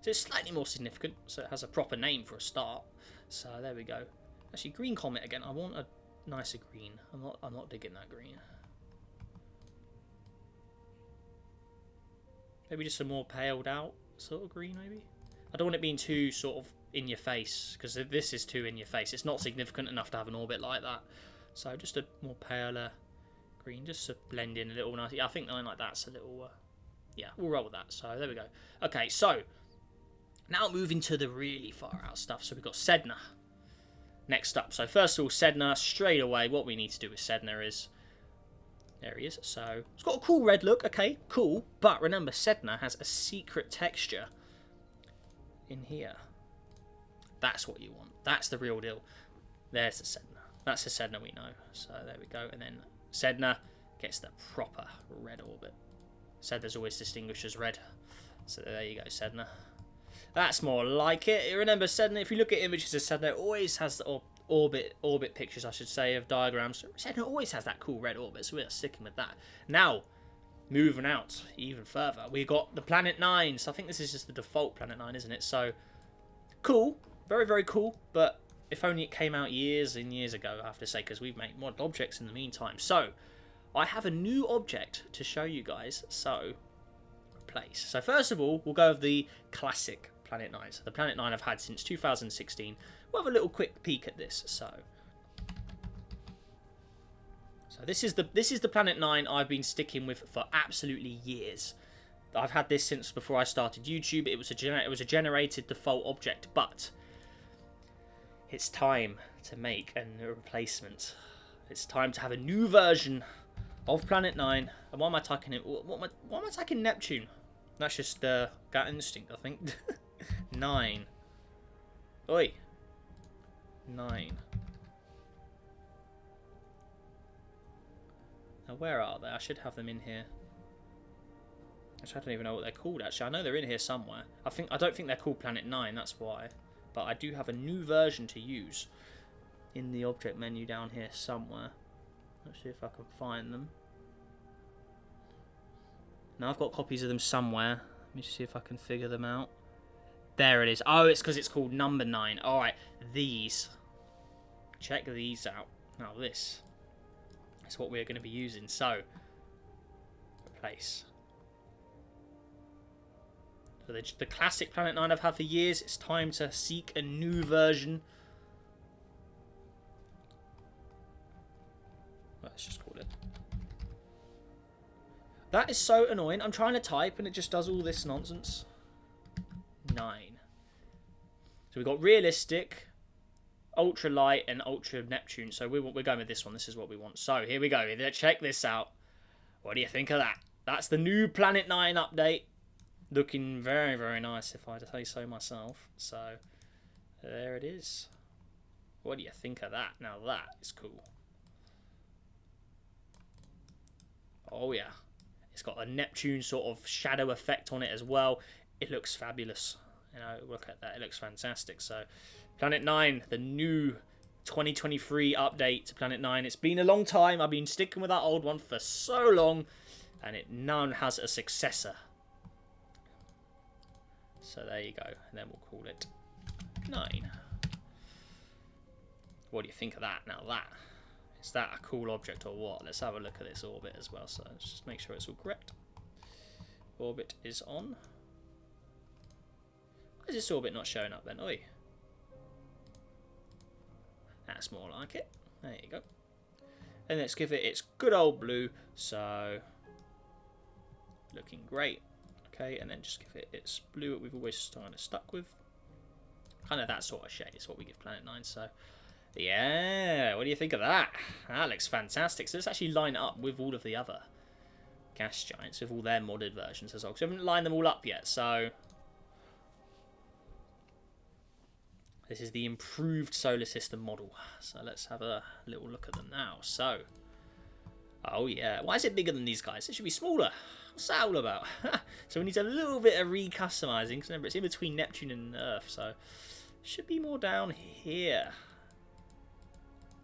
it's slightly more significant, so it has a proper name for a start. So there we go. Actually, green comet again. I want a nicer green. I'm not digging that green. Maybe just a more paled out sort of green, maybe. I don't want it being too sort of in your face, because this is too in your face. It's not significant enough to have an orbit like that. So just a more paler green, just to blend in a little nice. Yeah, I think like that's a little. Yeah, we'll roll with that. So there we go. Okay, so now moving to the really far out stuff. So we've got Sedna next up. So first of all, Sedna, straight away, what we need to do with Sedna is... There he is. So it's got a cool red look. Okay, cool. But remember, Sedna has a secret texture in here. That's what you want. That's the real deal. There's the Sedna. That's the Sedna we know. So there we go. And then Sedna gets the proper red orbit. Sedna's always distinguished as red. So there you go, Sedna. That's more like it. Remember, Sedna, if you look at images of Sedna, it always has the orbit pictures, I should say, of diagrams. Sedna always has that cool red orbit, so we're sticking with that. Now, moving out even further, we got the Planet 9. So I think this is just the default Planet 9, isn't it? So, cool. Very, very cool. But if only it came out years and years ago, I have to say, because we've made mod objects in the meantime. So, I have a new object to show you guys. So, replace. So, first of all, we'll go with the classic Planet 9. So, the Planet 9 I've had since 2016. We'll have a little quick peek at this. So this is the Planet 9 I've been sticking with for absolutely years. I've had this since before I started YouTube. It was a generated default object, but it's time to make a replacement. It's time to have a new version of Planet 9. And why am I typing it? Why am I typing Neptune? That's just gut instinct, I think. 9. Oi. 9. Now where are they? I should have them in here. Actually, I don't even know what they're called. Actually, I know they're in here somewhere. I don't think they're called Planet 9. That's why. But I do have a new version to use in the object menu down here somewhere. Let's see if I can find them. Now I've got copies of them somewhere. Let me just see if I can figure them out. There it is. Oh, it's because it's called number 9. Alright, these. Check these out. Now this is what we're going to be using. So, replace. So the classic Planet 9 I've had for years. It's time to seek a new version. Let's just call it. That is so annoying. I'm trying to type and it just does all this nonsense. 9. So we've got realistic, ultra light, and ultra Neptune. So we're going with this one. This is what we want. So here we go. Check this out. What do you think of that? That's the new Planet 9 update. Looking very, very nice, if I say so myself. So there it is. What do you think of that? Now that is cool. Oh yeah. It's got a Neptune sort of shadow effect on it as well. It looks fabulous. You know, look at that. It looks fantastic. So, Planet 9, the new 2023 update to Planet 9. It's been a long time. I've been sticking with that old one for so long. And it now has a successor. So, there you go. And then we'll call it 9. What do you think of that? Now, is that a cool object or what? Let's have a look at this orbit as well. So, let's just make sure it's all correct. Orbit is on. Why is this orbit not showing up then? Oi. That's more like it. There you go. And let's give it its good old blue. So, looking great. Okay, and then just give it its blue that we've always kind of stuck with. Kind of that sort of shade is what we give Planet 9. So, yeah. What do you think of that? That looks fantastic. So, let's actually line it up with all of the other gas giants, with all their modded versions as well. Because we haven't lined them all up yet. So, this is the improved solar system model. So let's have a little look at them now. So, oh yeah. Why is it bigger than these guys? It should be smaller. What's that all about? So we need a little bit of recustomizing. Because remember, it's in between Neptune and Earth. So, it should be more down here.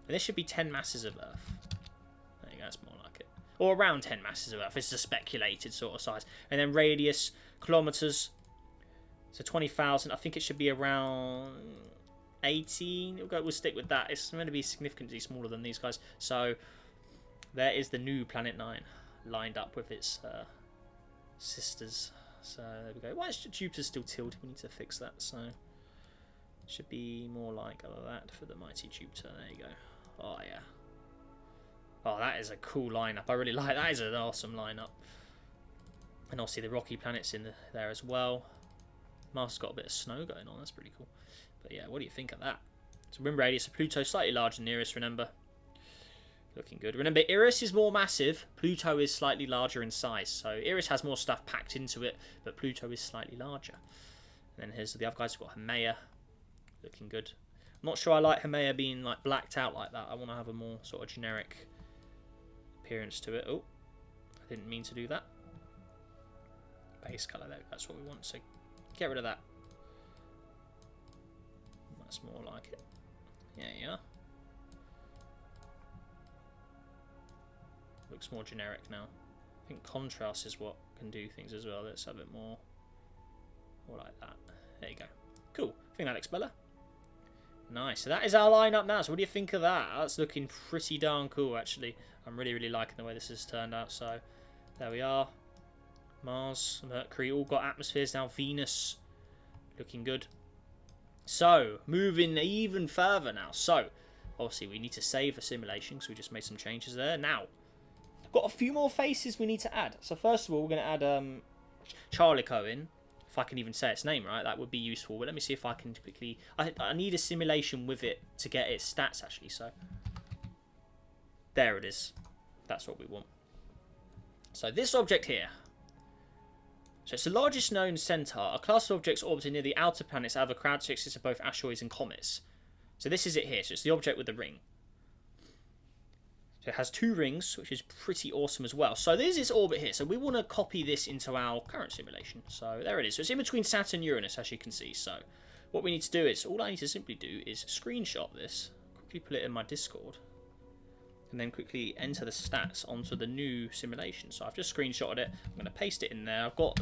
And this should be 10 masses of Earth. There you go, that's more like it. Or around 10 masses of Earth. It's a speculated sort of size. And then radius, kilometers. So 20,000. I think it should be around 18. We'll stick with that. It's going to be significantly smaller than these guys. So there is the new Planet 9 lined up with its sisters. So there we go. Why is Jupiter still tilted? We need to fix that. So it should be more like that for the mighty Jupiter. There you go. Oh yeah. Oh, that is a cool lineup. I really like that. That is an awesome lineup. And obviously the rocky planets in there as well. Mars has got a bit of snow going on. That's pretty cool. But yeah, what do you think of that? So rim radius of Pluto slightly larger than Eris, remember. Looking good. Remember, Eris is more massive. Pluto is slightly larger in size. So Eris has more stuff packed into it, but Pluto is slightly larger. And then here's the other guys. We've got Haumea. Looking good. I'm not sure I like Haumea being like blacked out like that. I want to have a more sort of generic appearance to it. Oh, I didn't mean to do that. Base colour there. That's what we want. So get rid of that. That's more like it. Yeah, yeah. Looks more generic now. I think contrast is what can do things as well. Let's have it more like that. There you go. Cool. I think that looks better. Nice. So that is our lineup now. So what do you think of that? That's looking pretty darn cool, actually. I'm really, really liking the way this has turned out. So there we are. Mars, Mercury, all got atmospheres now. Venus, looking good. So, moving even further now. So, obviously we need to save a simulation because we just made some changes there. Now, got a few more faces we need to add. So first of all, we're going to add Charlico in. If I can even say its name right, that would be useful. But let me see if I can quickly... I need a simulation with it to get its stats, actually. So, there it is. That's what we want. So, this object here. So, it's the largest known centaur, a class of objects orbiting near the outer planets out of a characteristics of both asteroids and comets. So, this is it here. So, it's the object with the ring. So, it has 2 rings, which is pretty awesome as well. So, there's its orbit here. So, we want to copy this into our current simulation. So, there it is. So, it's in between Saturn and Uranus, as you can see. So, what we need to do is, all I need to simply do is screenshot this, quickly put it in my Discord, and then quickly enter the stats onto the new simulation. So I've just screenshotted it. I'm going to paste it in there. I've got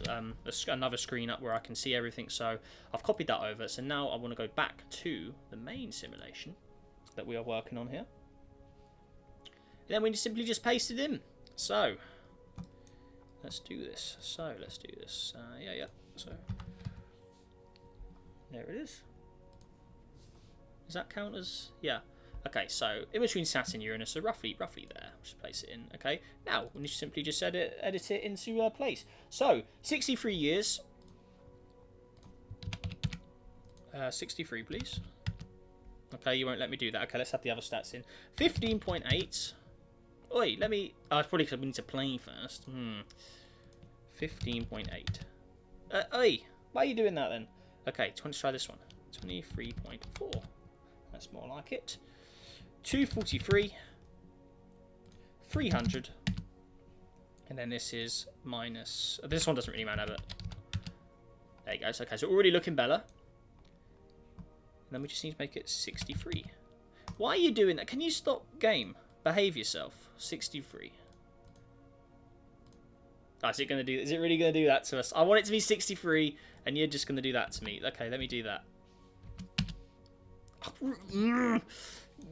another screen up where I can see everything. So I've copied that over. So now I want to go back to the main simulation that we are working on here. And then we simply just paste it in. So let's do this. Yeah. So there it is. Does that count as... Yeah. Okay, so in between Saturn and Uranus, so roughly there. Just place it in. Okay, now we simply just edit it into place. So 63 years. 63, please. Okay, you won't let me do that. Okay, let's have the other stats in. 15.8. Oi, let me. Oh, it's probably because we need to play first. 15.8. Oi, why are you doing that then? Okay, let's try this one. 23.4. That's more like it. 243, 300, and then this is minus... This one doesn't really matter, but... There you go. So, okay, so already looking better. And then we just need to make it 63. Why are you doing that? Can you stop game? Behave yourself. 63. Oh, is it going to do... Is it really going to do that to us? I want it to be 63, and you're just going to do that to me. Okay, let me do that.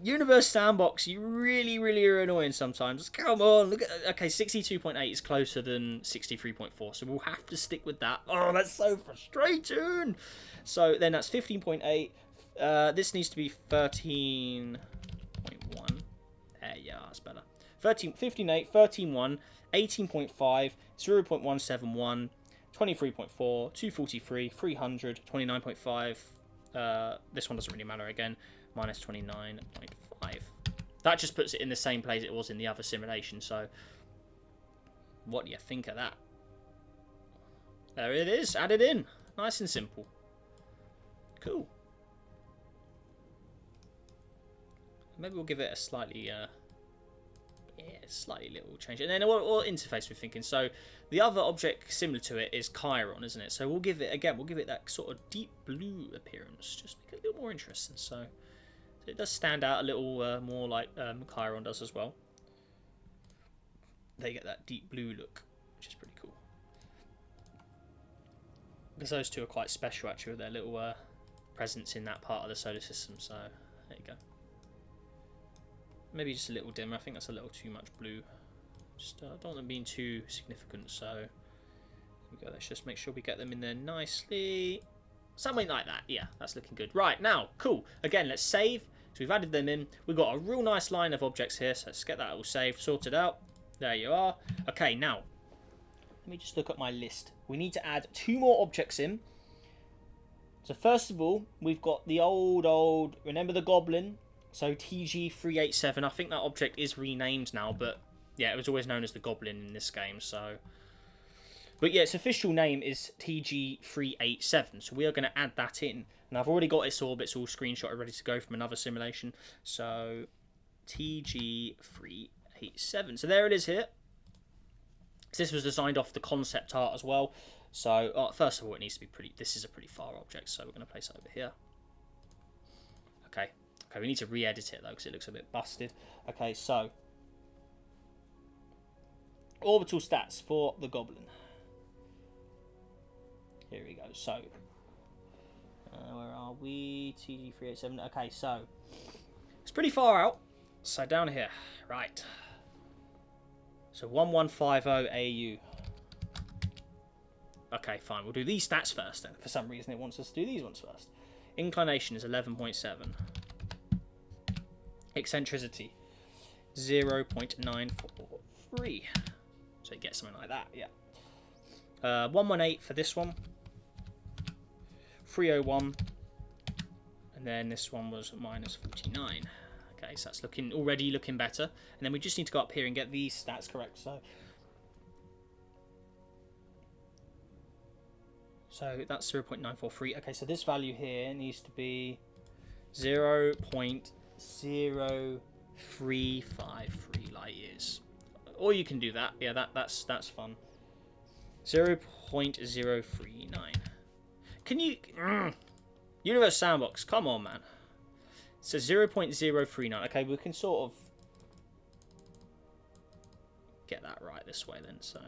Universe Sandbox, you really are annoying sometimes. Come on, look at... Okay, 62.8 is closer than 63.4, so we'll have to stick with that. Oh, that's so frustrating. So then that's 15.8. This needs to be 13.1. There, yeah, that's better. 15.8, 13.1, 18.5, 0.171, 23.4, 243, 300, 29.5. This one doesn't really matter again. Minus 29.5. That just puts it in the same place it was in the other simulation. So, what do you think of that? There it is. Added in. Nice and simple. Cool. Maybe we'll give it a slightly, slightly little change. And then what interface we're thinking. So, the other object similar to it is Chiron, isn't it? So we'll give it, again, that sort of deep blue appearance. Just make it a little more interesting. So it does stand out a little more like Chiron does as well. They get that deep blue look, which is pretty cool. Because those two are quite special, actually, with their little presence in that part of the solar system. So, there you go. Maybe just a little dimmer. I think that's a little too much blue. Just don't want them being too significant. So, there we go. Let's just make sure we get them in there nicely. Something like that. Yeah, that's looking good. Right, now, cool. Again, let's save. So we've added them in. We've got a real nice line of objects here. So let's get that all saved, sorted out. There you are. Okay, now, let me just look at my list. We need to add 2 more objects in. So first of all, we've got the old, remember the Goblin? So TG387. I think that object is renamed now, but yeah, it was always known as the Goblin in this game. So, but yeah, its official name is TG387. So we are going to add that in. And I've already got its orbits all screenshotted, ready to go from another simulation. So TG387. So there it is here. So this was designed off the concept art as well. So first of all, it needs to be pretty. This is a pretty far object, so we're going to place it over here. Okay, we need to re-edit it though because it looks a bit busted. Okay, so orbital stats for the Goblin. Here we go. So where are we? TG387. Okay, so it's pretty far out. So down here, right. So 1150 AU. Okay, fine. We'll do these stats first then. For some reason, it wants us to do these ones first. Inclination is 11.7. Eccentricity 0.943. So you get something like that, yeah. 118 for this one. 301. And then this one was minus 49. Okay, so that's already looking better. And then we just need to go up here and get these stats correct. So that's 0.943. Okay, so this value here needs to be 0.0353 light years. Or you can do that. Yeah, that's fun. 0.039. Can you... Universe Sandbox, come on, man. So 0.039. Okay, we can sort of get that right this way then. So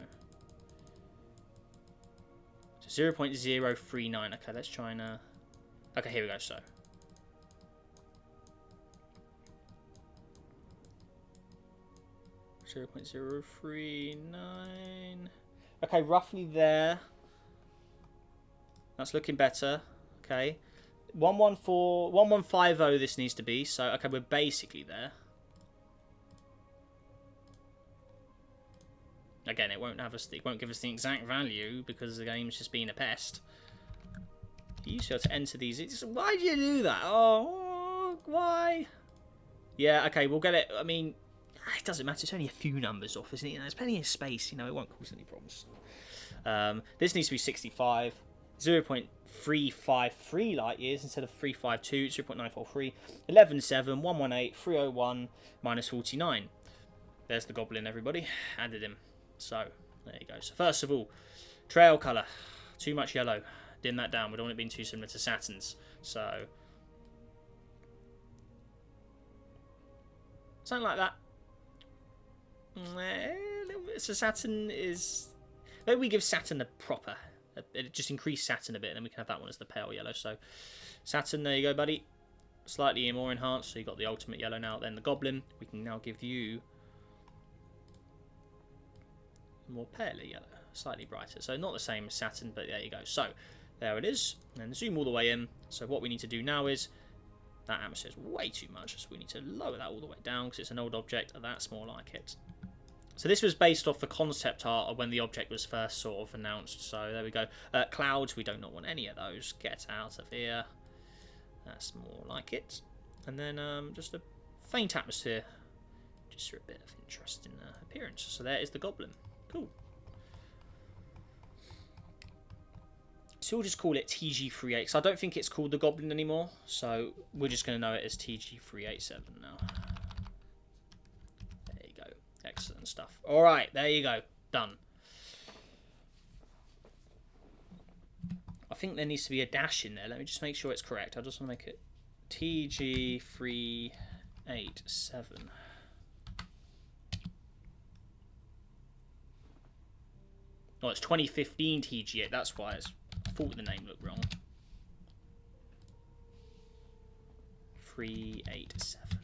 0.039. Okay, let's try and... Okay, here we go. So 0.039. Okay, roughly there. That's looking better. Okay. 1150 this needs to be. So, okay, we're basically there. Again, it won't give us the exact value because the game's just being a pest. You used to be able to enter these. Why do you do that? Oh, why? Yeah, okay, we'll get it. I mean, it doesn't matter. It's only a few numbers off, isn't it? There's plenty of space. You know, it won't cause any problems. This needs to be 65. 0.353 light years instead of 352. 0.943. 11.7. 118. 301. Minus 49. There's the Goblin, everybody. Added him. So, there you go. So, first of all, trail colour. Too much yellow. Dim that down. We don't want it being too similar to Saturn's. So, something like that. So Saturn is... Maybe we give Saturn a proper... Just increase Saturn a bit, and then we can have that one as the pale yellow. So Saturn, there you go, buddy. Slightly more enhanced, so you got the ultimate yellow now. Then the Goblin, we can now give you more paler yellow, slightly brighter. So not the same as Saturn, but there you go. So there it is. And zoom all the way in. So what we need to do now is... That atmosphere is way too much, so we need to lower that all the way down because it's an old object, and that's more like it. So this was based off the concept art of when the object was first sort of announced. So there we go. Clouds, we do not want any of those. Get out of here. That's more like it. And then just a faint atmosphere, just for a bit of interesting appearance. So there is the Goblin. Cool. So we'll just call it TG38. So I don't think it's called the Goblin anymore. So we're just going to know it as TG387 now. There you go. Excellent stuff. Alright, there you go. Done. I think there needs to be a dash in there. Let me just make sure it's correct. I just want to make it TG387. Oh, it's 2015 TG8. That's why it's... I thought the name looked wrong. 387.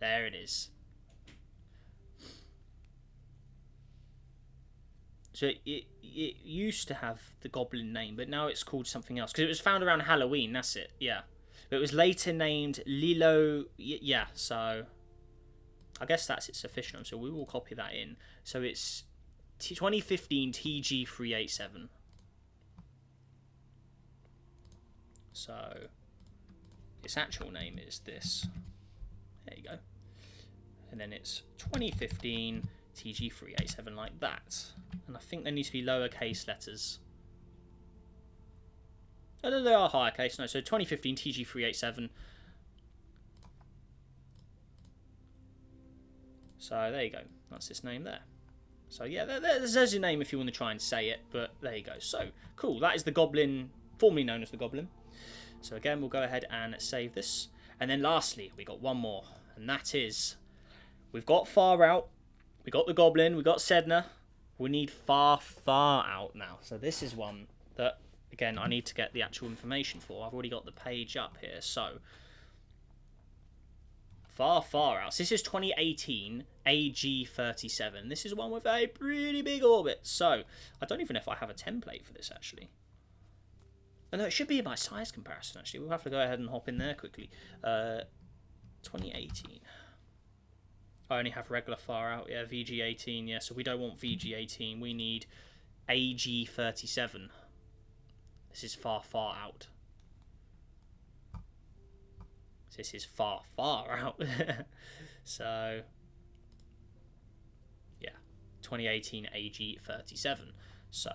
There it is. So it used to have the goblin name, but now it's called something else. Because it was found around Halloween, that's it, yeah. But it was later named Lilo, yeah, so... I guess that's its official name, so we will copy that in. So it's 2015 TG387. So its actual name is this. There you go. And then it's 2015 TG387 like that. And I think there needs to be lowercase letters. Oh, no, they are higher case. No, so 2015 TG387. So there you go. That's its name there. So yeah, there's your name if you want to try and say it. But there you go. So cool. That is the goblin, formerly known as the goblin. So again, we'll go ahead and save this. And then lastly, we got one more. And that is, we've got Far Out. We got the goblin. We got Sedna. We need Far, Far Out now. So this is one that, again, I need to get the actual information for. I've already got the page up here. So Far, Far Out. So this is 2018 AG37. This is one with a pretty big orbit. So I don't even know if I have a template for this, actually. Oh, no, it should be in my size comparison, actually. We'll have to go ahead and hop in there quickly. 2018. I only have regular Far Out. Yeah, VG18. Yeah, so we don't want VG18. We need AG37. This is Far, Far Out. This is Far, Far Out. So, yeah, 2018 AG37. So,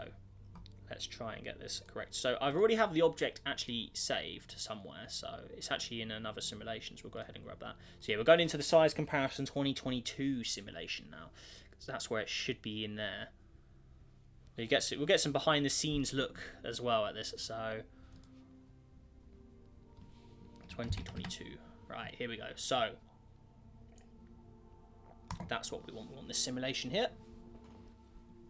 let's try and get this correct. So, I've already have the object actually saved somewhere. So, it's actually in another simulation. So, we'll go ahead and grab that. So, yeah, we're going into the size comparison 2022 simulation now. Because that's where it should be in there. We'll get some behind the scenes look as well at this. So, 2022. Right, here we go. So, that's what we want. We want this simulation here.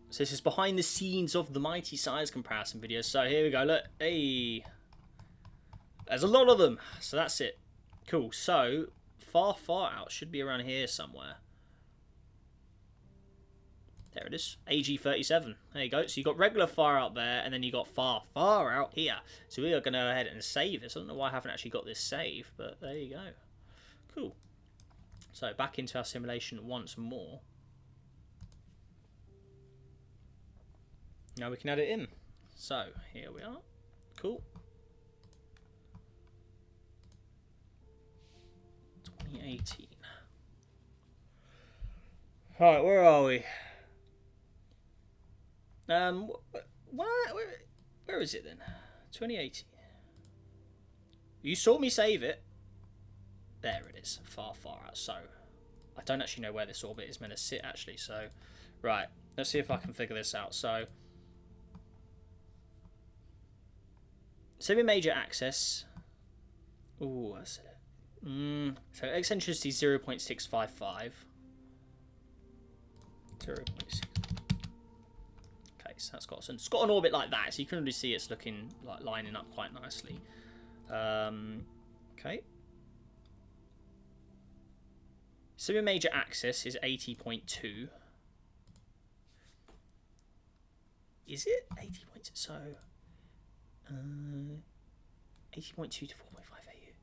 So this is behind the scenes of the mighty size comparison video. So here we go. Look, hey, there's a lot of them. So that's it. Cool. So Far, Far Out should be around here somewhere. There it is. AG37. There you go. So you got regular Far Out there, and then you got Far, Far Out here. So we are going to go ahead and save this. I don't know why I haven't actually got this saved, but there you go. Cool. So back into our simulation once more. Now we can add it in. So here we are. Cool. 2018. Right, where are we? Where is it then? 2018. You saw me save it. There it is. Far, Far Out. So I don't actually know where this orbit is meant to sit actually. So right, let's see if I can figure this out. So semi-major axis. Ooh, that's it. So eccentricity 0.655. 0.6. Okay, so it's got an orbit like that, so you can really see it's looking like lining up quite nicely. Okay. Semi-major axis is 80.2. Is it 80.2? So 80.2 to 4.5 AU.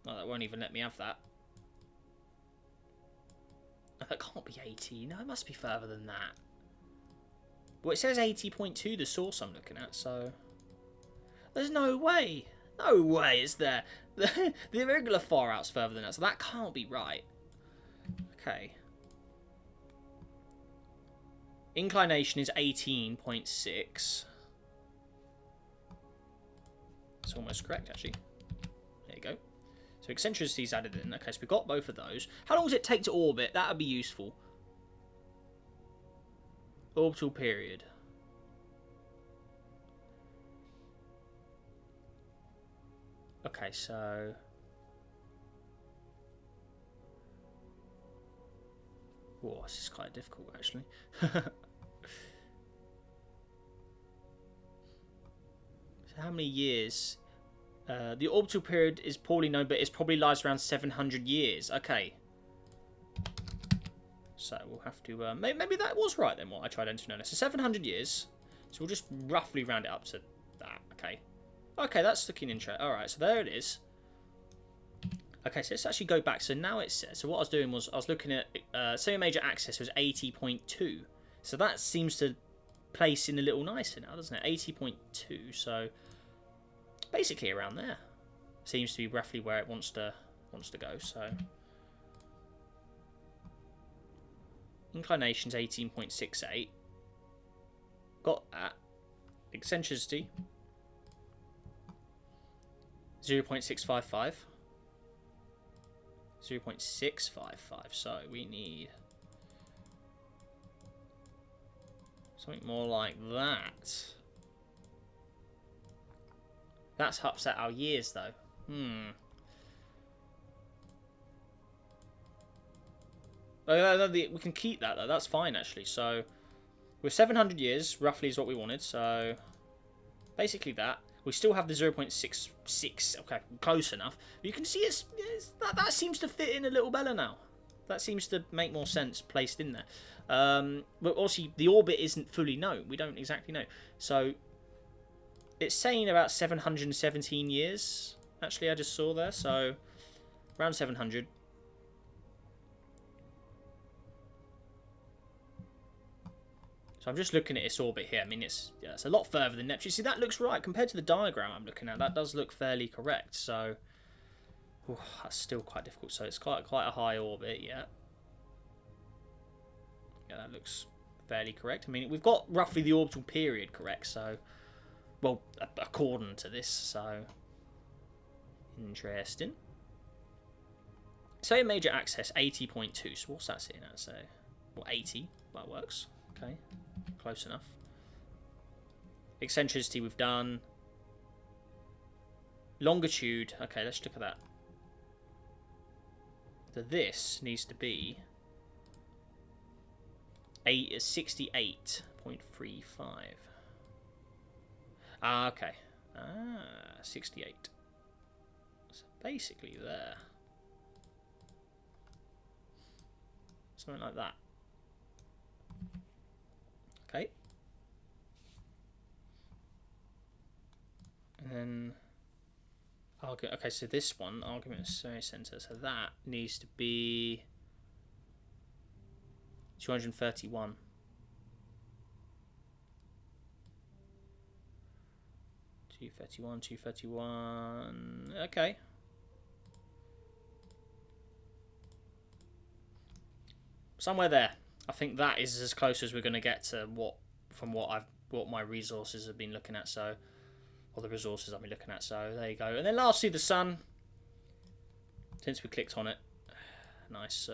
No, that won't even let me have that. No, that can't be 80. No, it must be further than that. Well, it says 80.2, the source I'm looking at, so there's no way. No way is there. The irregular Far Out's further than that, so that can't be right. Okay. Inclination is 18.6. It's almost correct, actually. There you go. So eccentricity is added in. Okay, so we've got both of those. How long does it take to orbit? That would be useful. Orbital period. Okay, so oh, this is quite difficult actually. how many years? The orbital period is poorly known, but it probably lies around 700 years. Okay. So we'll have to... maybe that was right then, what I tried entering earlier. So 700 years. So we'll just roughly round it up to that. Okay. Okay, that's looking interesting. Alright, so there it is. Okay, so let's actually go back. So now it says... So what I was doing was I was looking at... semi-major axis was 80.2. So that seems to place in a little nicer now, doesn't it? 80.2. So basically around there. Seems to be roughly where it wants to go. So... Inclination's 18.68. Got that. Eccentricity 0.655. 0.655. So we need something more like that. That's upset our years though. We can keep that though. That's fine actually. So we're 700 years roughly is what we wanted. So basically that. We still have the 0.66. Okay, close enough. But you can see that seems to fit in a little better now. That seems to make more sense placed in there. But obviously the orbit isn't fully known. We don't exactly know. So it's saying about 717 years. Actually, I just saw there. So around 700. So I'm just looking at its orbit here. I mean, it's a lot further than Neptune. See, that looks right compared to the diagram I'm looking at. That does look fairly correct. So that's still quite difficult. So it's quite a high orbit, yeah. Yeah, that looks fairly correct. I mean, we've got roughly the orbital period correct. So, well, according to this. So, interesting. Say a major axis 80.2. So what's that sitting at? So, well, 80. That works. Okay, close enough. Eccentricity we've done. Longitude. Okay, let's look at that. So this needs to be 68.35. Okay. 68. So basically there. Something like that. Okay. And then okay, so this one, argument of center, so that needs to be 231. 231. Okay. Somewhere there. I think that is as close as we're going to get to what my resources have been looking at. So, or the resources I've been looking at. So there you go. And then lastly, the sun. Since we clicked on it, nice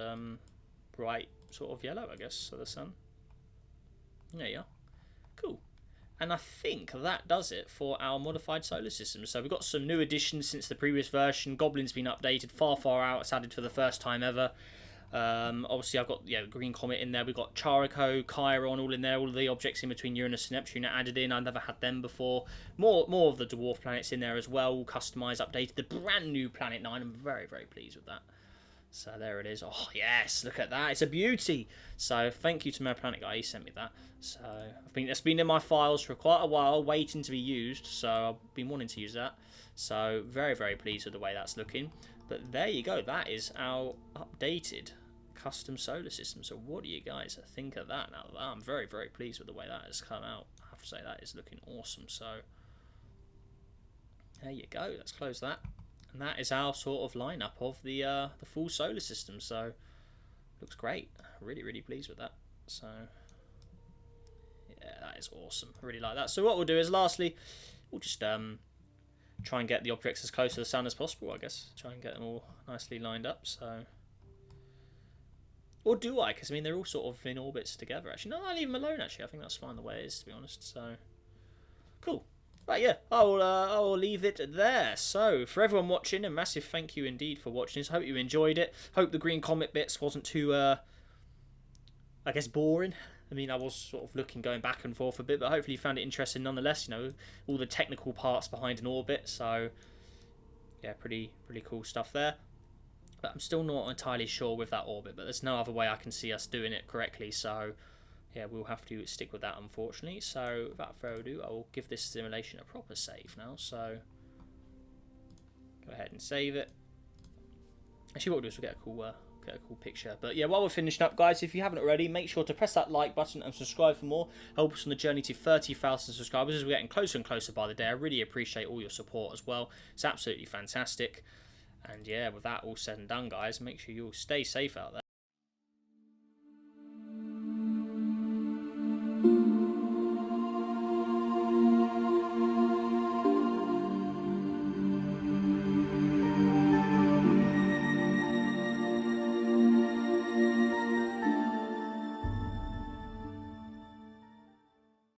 bright sort of yellow, I guess. So the sun. There you are. Cool. And I think that does it for our modified solar system. So we've got some new additions since the previous version. Goblin's been updated far out. It's added for the first time ever. Obviously I've got green comet in there. We've got Charico, Chiron all in there. All of the objects in between Uranus and Neptune are added in. I've never had them before. More of the dwarf planets in there as well, all customized, updated. The brand new Planet 9. I'm very pleased with that. So there it is. Oh yes, look at that. It's a beauty. So thank you to my Planet guy. He sent me that. So it's been in my files for quite a while, waiting to be used. So I've been wanting to use that. So very pleased with the way that's looking. But there you go. That is our updated custom solar system. So what do you guys think of that? Now I'm very pleased with the way that has come out. I have to say that is looking awesome. So there you go. Let's close that. And that is our sort of lineup of the full solar system. So looks great. Really pleased with that. So yeah, that is awesome. I really like that. So what we'll do is lastly, we'll just try and get the objects as close to the sun as possible, I guess. Try and get them all nicely lined up. So, or do I? Because I mean they're all sort of in orbits together. Actually, no, I'll leave them alone. Actually, I think that's fine the way it is, to be honest. So cool. Right, yeah, I will leave it there. So, for everyone watching, a massive thank you indeed for watching this. I hope you enjoyed it. Hope the Green Comet bits wasn't too, I guess, boring. I mean, I was sort of looking, going back and forth a bit, but hopefully you found it interesting nonetheless. You know, all the technical parts behind an orbit. So, yeah, pretty cool stuff there. But I'm still not entirely sure with that orbit, but there's no other way I can see us doing it correctly. So, yeah, we'll have to stick with that, unfortunately. So, without further ado, I will give this simulation a proper save now. So, go ahead and save it. Actually, what we'll do is we'll get a cool picture. But yeah, while we're finishing up, guys, if you haven't already, make sure to press that like button and subscribe for more. Help us on the journey to 30,000 subscribers as we're getting closer and closer by the day. I really appreciate all your support as well. It's absolutely fantastic. And yeah, with that all said and done, guys, make sure you all stay safe out there.